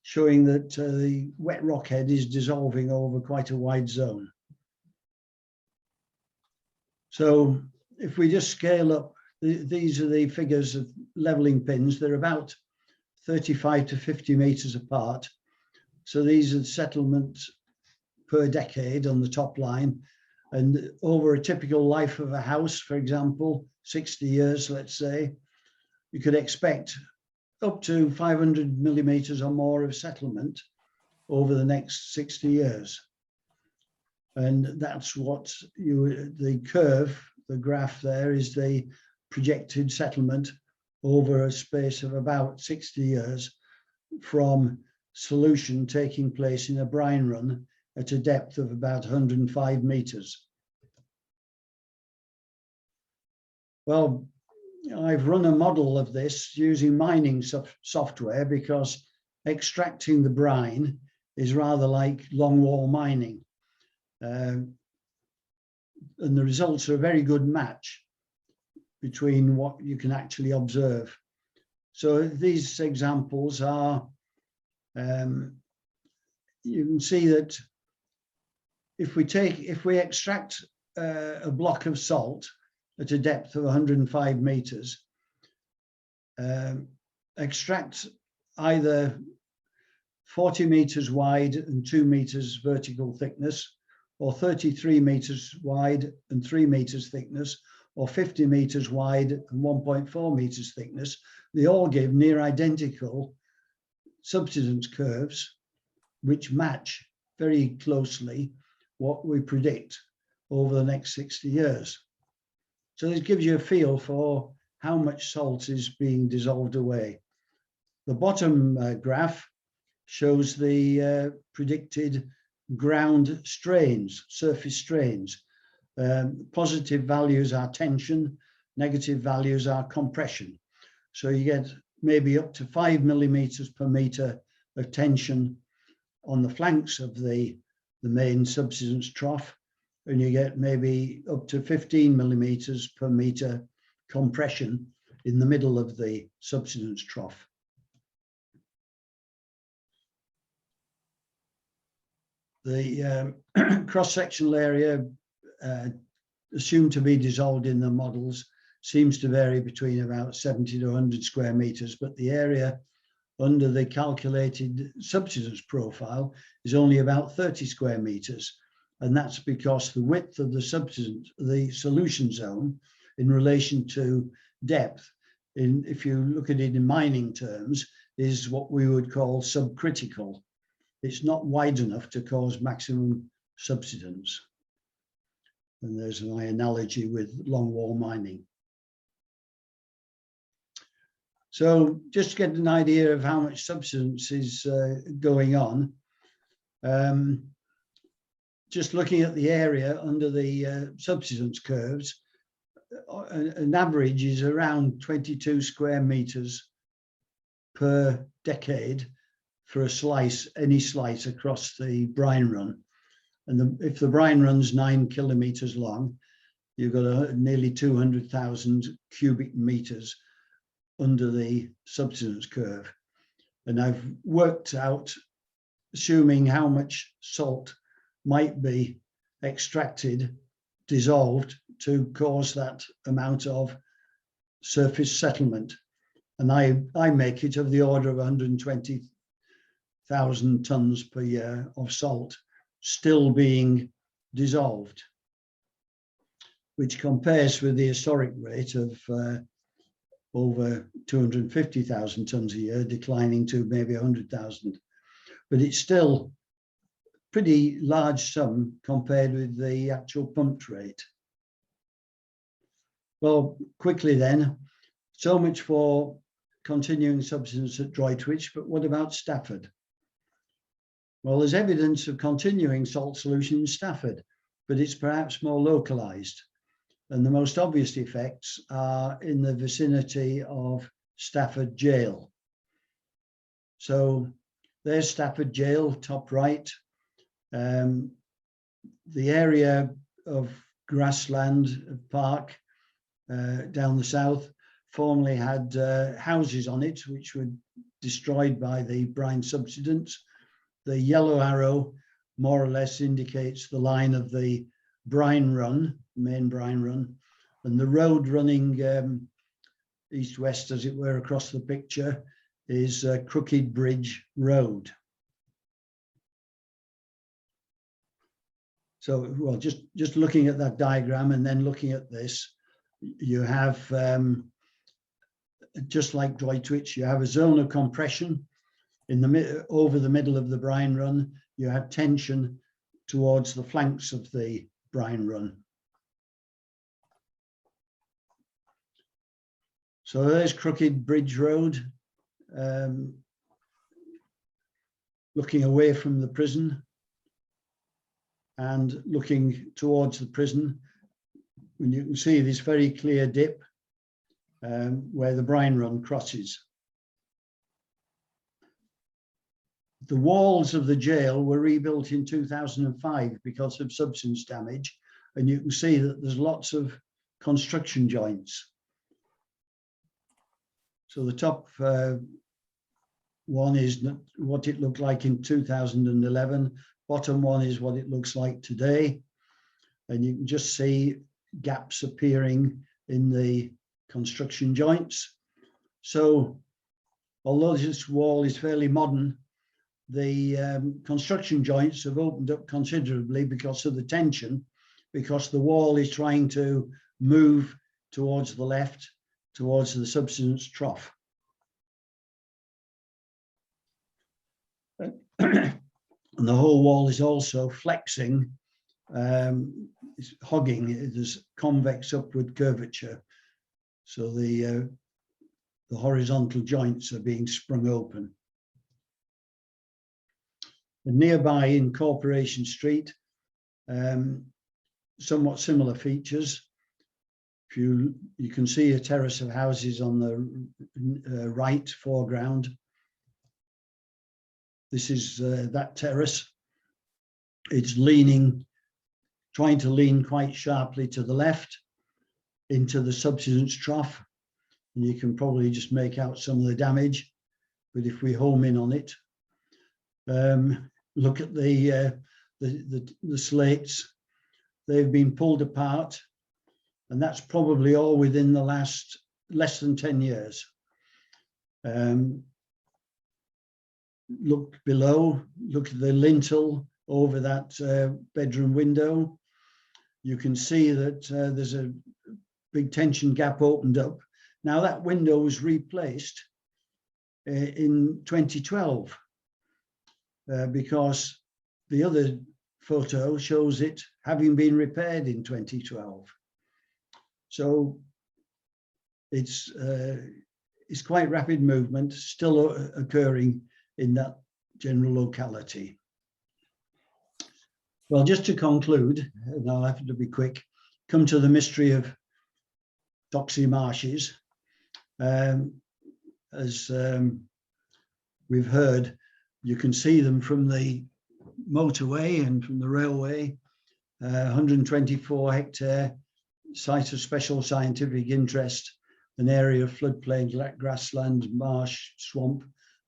showing that the wet rock head is dissolving over quite a wide zone. So if we just scale up, these are the figures of leveling pins. They're about 35 to 50 meters apart. So these are settlements per decade on the top line. And over a typical life of a house, for example, 60 years, let's say, you could expect up to 500 millimeters or more of settlement over the next 60 years. And that's what the curve, the graph there is the projected settlement over a space of about 60 years from solution taking place in a brine run at a depth of about 105 meters. Well, I've run a model of this using mining software because extracting the brine is rather like longwall mining. And the results are a very good match between what you can actually observe. So these examples are, you can see that if we extract a block of salt at a depth of 105 meters, extract either 40 meters wide and 2 meters vertical thickness, or 33 meters wide and 3 meters thickness, or 50 meters wide and 1.4 meters thickness, they all give near identical subsidence curves, which match very closely what we predict over the next 60 years. So this gives you a feel for how much salt is being dissolved away. The bottom graph shows the predicted ground strains, surface strains. Positive values are tension, negative values are compression. So you get maybe up to 5 millimeters per meter of tension on the flanks of the main subsidence trough, and you get maybe up to 15 millimeters per meter compression in the middle of the subsidence trough. The cross-sectional area assumed to be dissolved in the models seems to vary between about 70 to 100 square meters, but the area under the calculated subsidence profile is only about 30 square meters. And that's because the width of the subsidence, the solution zone in relation to depth, if you look at it in mining terms, is what we would call subcritical. It's not wide enough to cause maximum subsidence. And there's my analogy with longwall mining. So just to get an idea of how much subsidence is going on, just looking at the area under the subsidence curves, an average is around 22 square meters per decade for a slice, any slice across the brine run. And if the brine run's 9 kilometers long, you've got nearly 200,000 cubic meters under the subsidence curve. And I've worked out, assuming how much salt might be extracted, dissolved to cause that amount of surface settlement. And I make it of the order of 120,000 tons per year of salt still being dissolved. which compares with the historic rate of over 250,000 tonnes a year, declining to maybe 100,000. But it's still a pretty large sum compared with the actual pumped rate. Well, quickly then, so much for continuing subsidence at Droitwich, but what about Stafford? Well, there's evidence of continuing salt solution in Stafford, but it's perhaps more localized. And the most obvious effects are in the vicinity of Stafford Jail. So there's Stafford Jail, top right. The area of grassland park down the south formerly had houses on it, which were destroyed by the brine subsidence. The yellow arrow more or less indicates the line of the brine run, main brine run, and the road running east-west, as it were, across the picture is Crooked Bridge Road. So, well, just looking at that diagram and then looking at this, you have, just like Droitwich, you have a zone of compression in the over the middle of the brine run. You have tension towards the flanks of the brine run. So there's Crooked Bridge Road, looking away from the prison and looking towards the prison. And you can see this very clear dip where the brine run crosses. The walls of the jail were rebuilt in 2005 because of subsidence damage, and you can see that there's lots of construction joints. So the top one is what it looked like in 2011. Bottom one is what it looks like today. And you can just see gaps appearing in the construction joints. So although this wall is fairly modern, the construction joints have opened up considerably because of the tension, because the wall is trying to move towards the left, towards the subsidence trough. And the whole wall is also flexing, it's hogging, there's convex upward curvature. So the horizontal joints are being sprung open. And nearby in Corporation Street, somewhat similar features. If you can see a terrace of houses on the right foreground. This is that terrace. It's leaning, trying to lean quite sharply to the left into the subsidence trough. And you can probably just make out some of the damage. But if we home in on it, look at the slates. They've been pulled apart, and that's probably all within the last less than 10 years. Look below, look at the lintel over that bedroom window. You can see that there's a big tension gap opened up. Now that window was replaced in 2012 because the other photo shows it having been repaired in 2012. So it's quite rapid movement still occurring in that general locality. Well, just to conclude, and I'll have to be quick, come to the mystery of Doxy Marshes. As we've heard, you can see them from the motorway and from the railway. 124 hectare site of special scientific interest, an area of floodplain, grassland, marsh, swamp,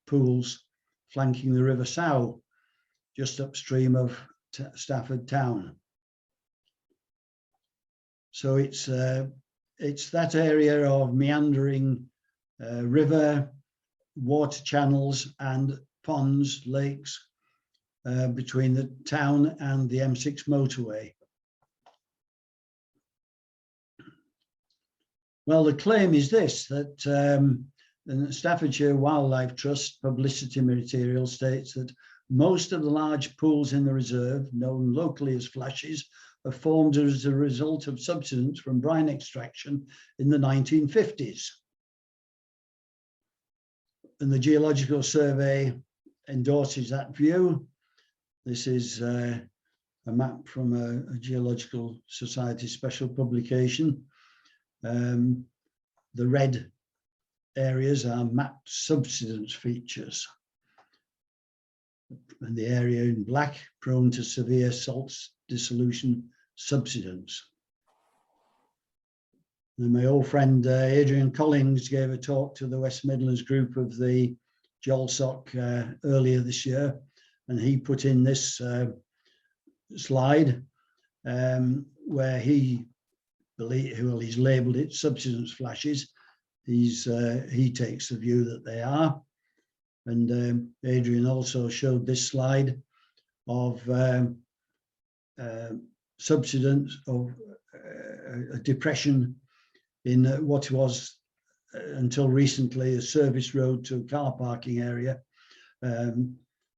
pools, flanking the River Sow, just upstream of Stafford town. So it's that area of meandering river, water channels and ponds, lakes between the town and the M6 motorway. Well, the claim is this, that the Staffordshire Wildlife Trust publicity material states that most of the large pools in the reserve, known locally as flashes, are formed as a result of subsidence from brine extraction in the 1950s. And the Geological Survey endorses that view. This is a map from a Geological Society special publication. The red areas are mapped subsidence features. And the area in black, prone to severe salt dissolution subsidence. And my old friend Adrian Collins gave a talk to the West Midlands group of the JOLSOC earlier this year, and he put in this slide where he he's labelled it subsidence flashes. He takes the view that they are, and Adrian also showed this slide of subsidence of a depression in what was until recently a service road to a car parking area.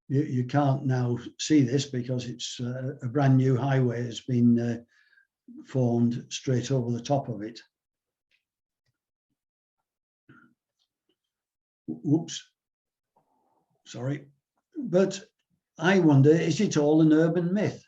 You can't now see this because it's a brand new highway has been formed straight over the top of it. Whoops, sorry. But I wonder, is it all an urban myth?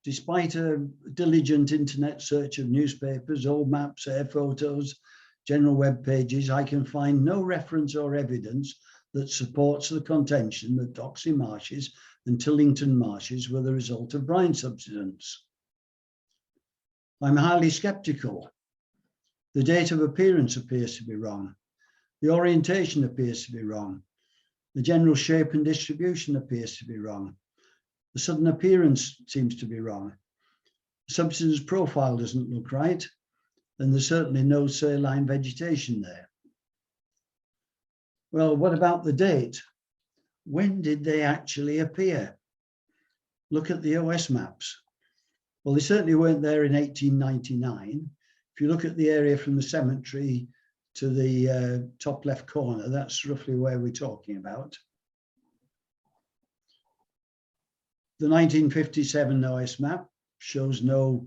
Despite a diligent internet search of newspapers, old maps, air photos, general web pages, I can find no reference or evidence that supports the contention that Doxey marshes and Tillington marshes were the result of brine subsidence. I'm highly sceptical. The date of appearance appears to be wrong. The orientation appears to be wrong. The general shape and distribution appears to be wrong. The sudden appearance seems to be wrong. The subsidence profile doesn't look right, and there's certainly no saline vegetation there. Well, what about the date? When did they actually appear? Look at the OS maps. Well, they certainly weren't there in 1899. If you look at the area from the cemetery to the top left corner, that's roughly where we're talking about. The 1957 OS map shows no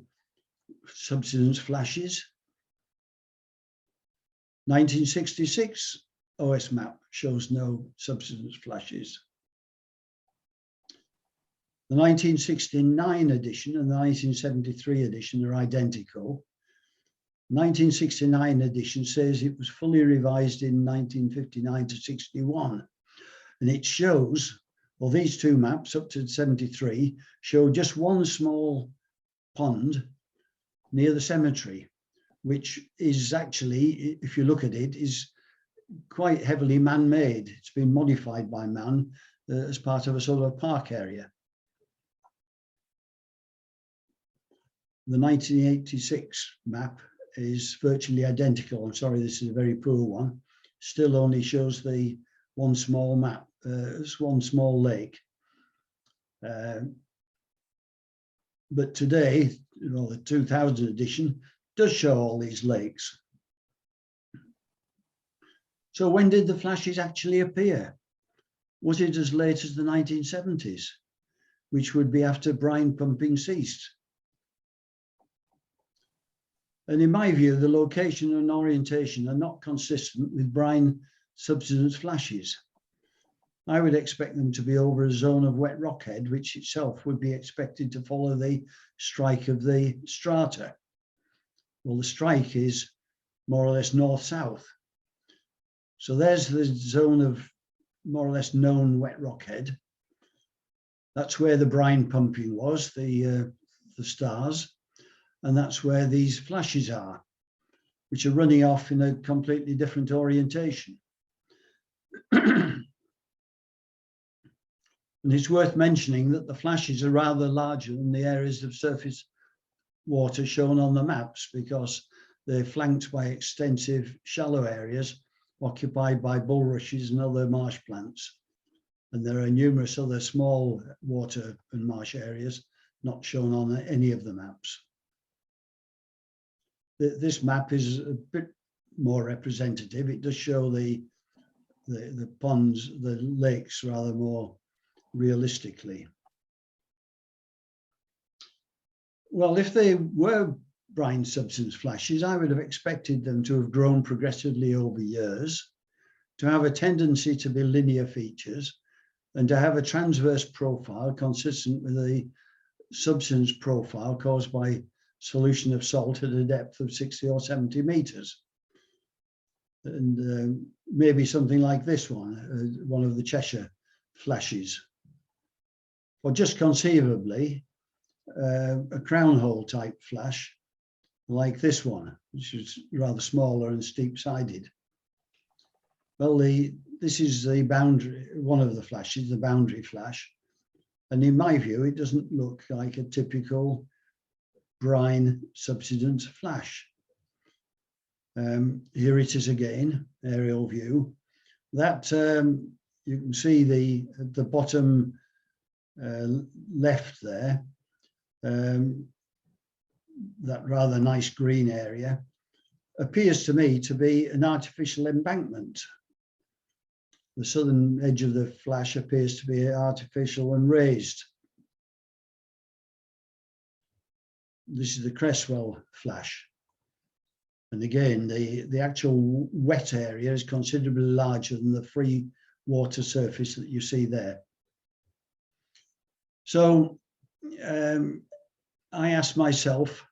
subsidence flashes. 1966 OS map shows no subsidence flashes. The 1969 edition and the 1973 edition are identical. 1969 edition says it was fully revised in 1959 to 61, and it shows, well, these two maps up to 73 show just one small pond near the cemetery, which is actually, if you look at it, is quite heavily man-made. It's been modified by man as part of a sort of park area. The 1986 map is virtually identical. I'm sorry, this is a very poor one. Still only shows the one small map, one small lake. But today, you know, the 2000 edition does show all these lakes. So when did the flashes actually appear? Was it as late as the 1970s, which would be after brine pumping ceased? And in my view, the location and orientation are not consistent with brine subsidence flashes. I would expect them to be over a zone of wet rockhead, which itself would be expected to follow the strike of the strata. Well, the strike is more or less north-south. So there's the zone of more or less known wet rockhead. That's where the brine pumping was, the stars. And that's where these flashes are, which are running off in a completely different orientation. And it's worth mentioning that the flashes are rather larger than the areas of surface water shown on the maps, because they're flanked by extensive shallow areas occupied by bulrushes and other marsh plants. And there are numerous other small water and marsh areas not shown on any of the maps. this map is a bit more representative. It does show the ponds, the lakes, rather more realistically. Well, if they were brine subsidence flashes, I would have expected them to have grown progressively over years, to have a tendency to be linear features, and to have a transverse profile consistent with the subsidence profile caused by solution of salt at a depth of 60 or 70 meters. And maybe something like this one of the Cheshire flashes. Or just conceivably, a crown hole type flash like this one, which is rather smaller and steep-sided. Well, this is the boundary, one of the flashes, the boundary flash. And in my view, it doesn't look like a typical brine subsidence flash. Here it is again, aerial view. That you can see the bottom left there, that rather nice green area, appears to me to be an artificial embankment. The southern edge of the flash appears to be artificial and raised. This is the Cresswell flash. And again, the actual wet area is considerably larger than the free water surface that you see there. So I asked myself,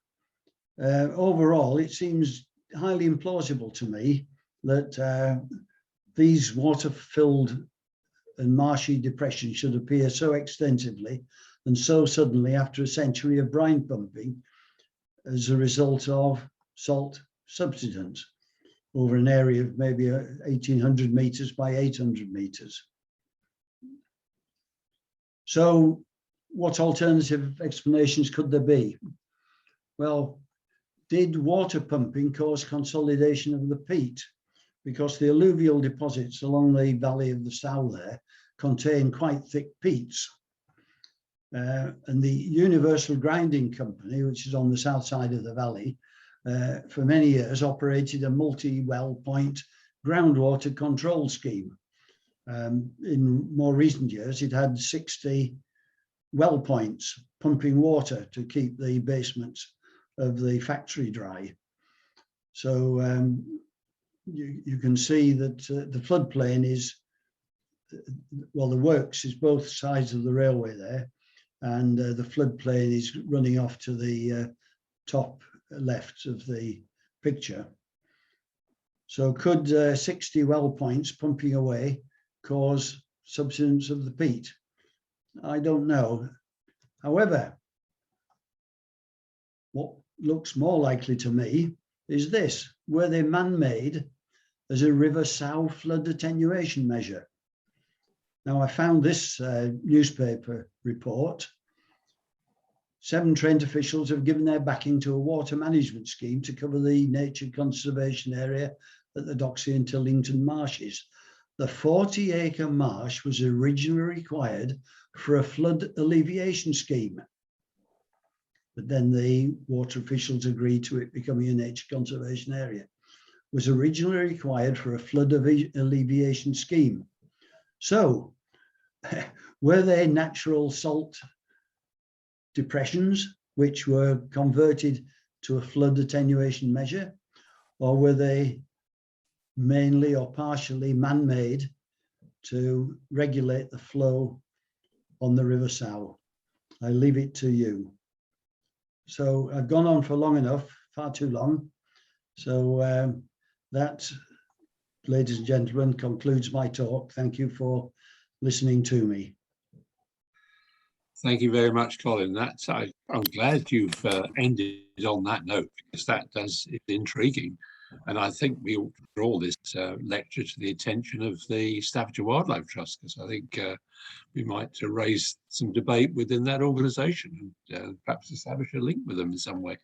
overall, it seems highly implausible to me that these water-filled and marshy depressions should appear so extensively and so suddenly after a century of brine pumping as a result of salt subsidence over an area of maybe 1,800 meters by 800 meters. So what alternative explanations could there be? Well, did water pumping cause consolidation of the peat? Because the alluvial deposits along the valley of the Stow there contain quite thick peats. And the Universal Grinding Company, which is on the south side of the valley, for many years operated a multi-well point groundwater control scheme. In more recent years, it had 60 well points pumping water to keep the basements of the factory dry. So you can see that the floodplain is, well, the works is both sides of the railway there, and the floodplain is running off to the top left of the picture. So could 60 well points pumping away cause subsidence of the peat? I don't know. However, what looks more likely to me is this: were they man-made as a River Sow flood attenuation measure? Now, I found this newspaper report. 7 Trent officials have given their backing to a water management scheme to cover the nature conservation area at the Doxey and Tillington marshes. The 40-acre marsh was originally required for a flood alleviation scheme, but then the water officials agreed to it becoming a nature conservation area. Was originally required for a flood alleviation scheme. So, were they natural salt depressions which were converted to a flood attenuation measure, or were they mainly or partially man-made to regulate the flow on the River Sow? I leave it to you. So I've gone on for long enough, far too long. So that, ladies and gentlemen, concludes my talk. Thank you for listening to me. Thank you very much, Colin. I'm glad you've ended on that note, because it's intriguing. And I think we ought to draw this lecture to the attention of the Staffordshire Wildlife Trust, because I think we might raise some debate within that organisation and perhaps establish a link with them in some way.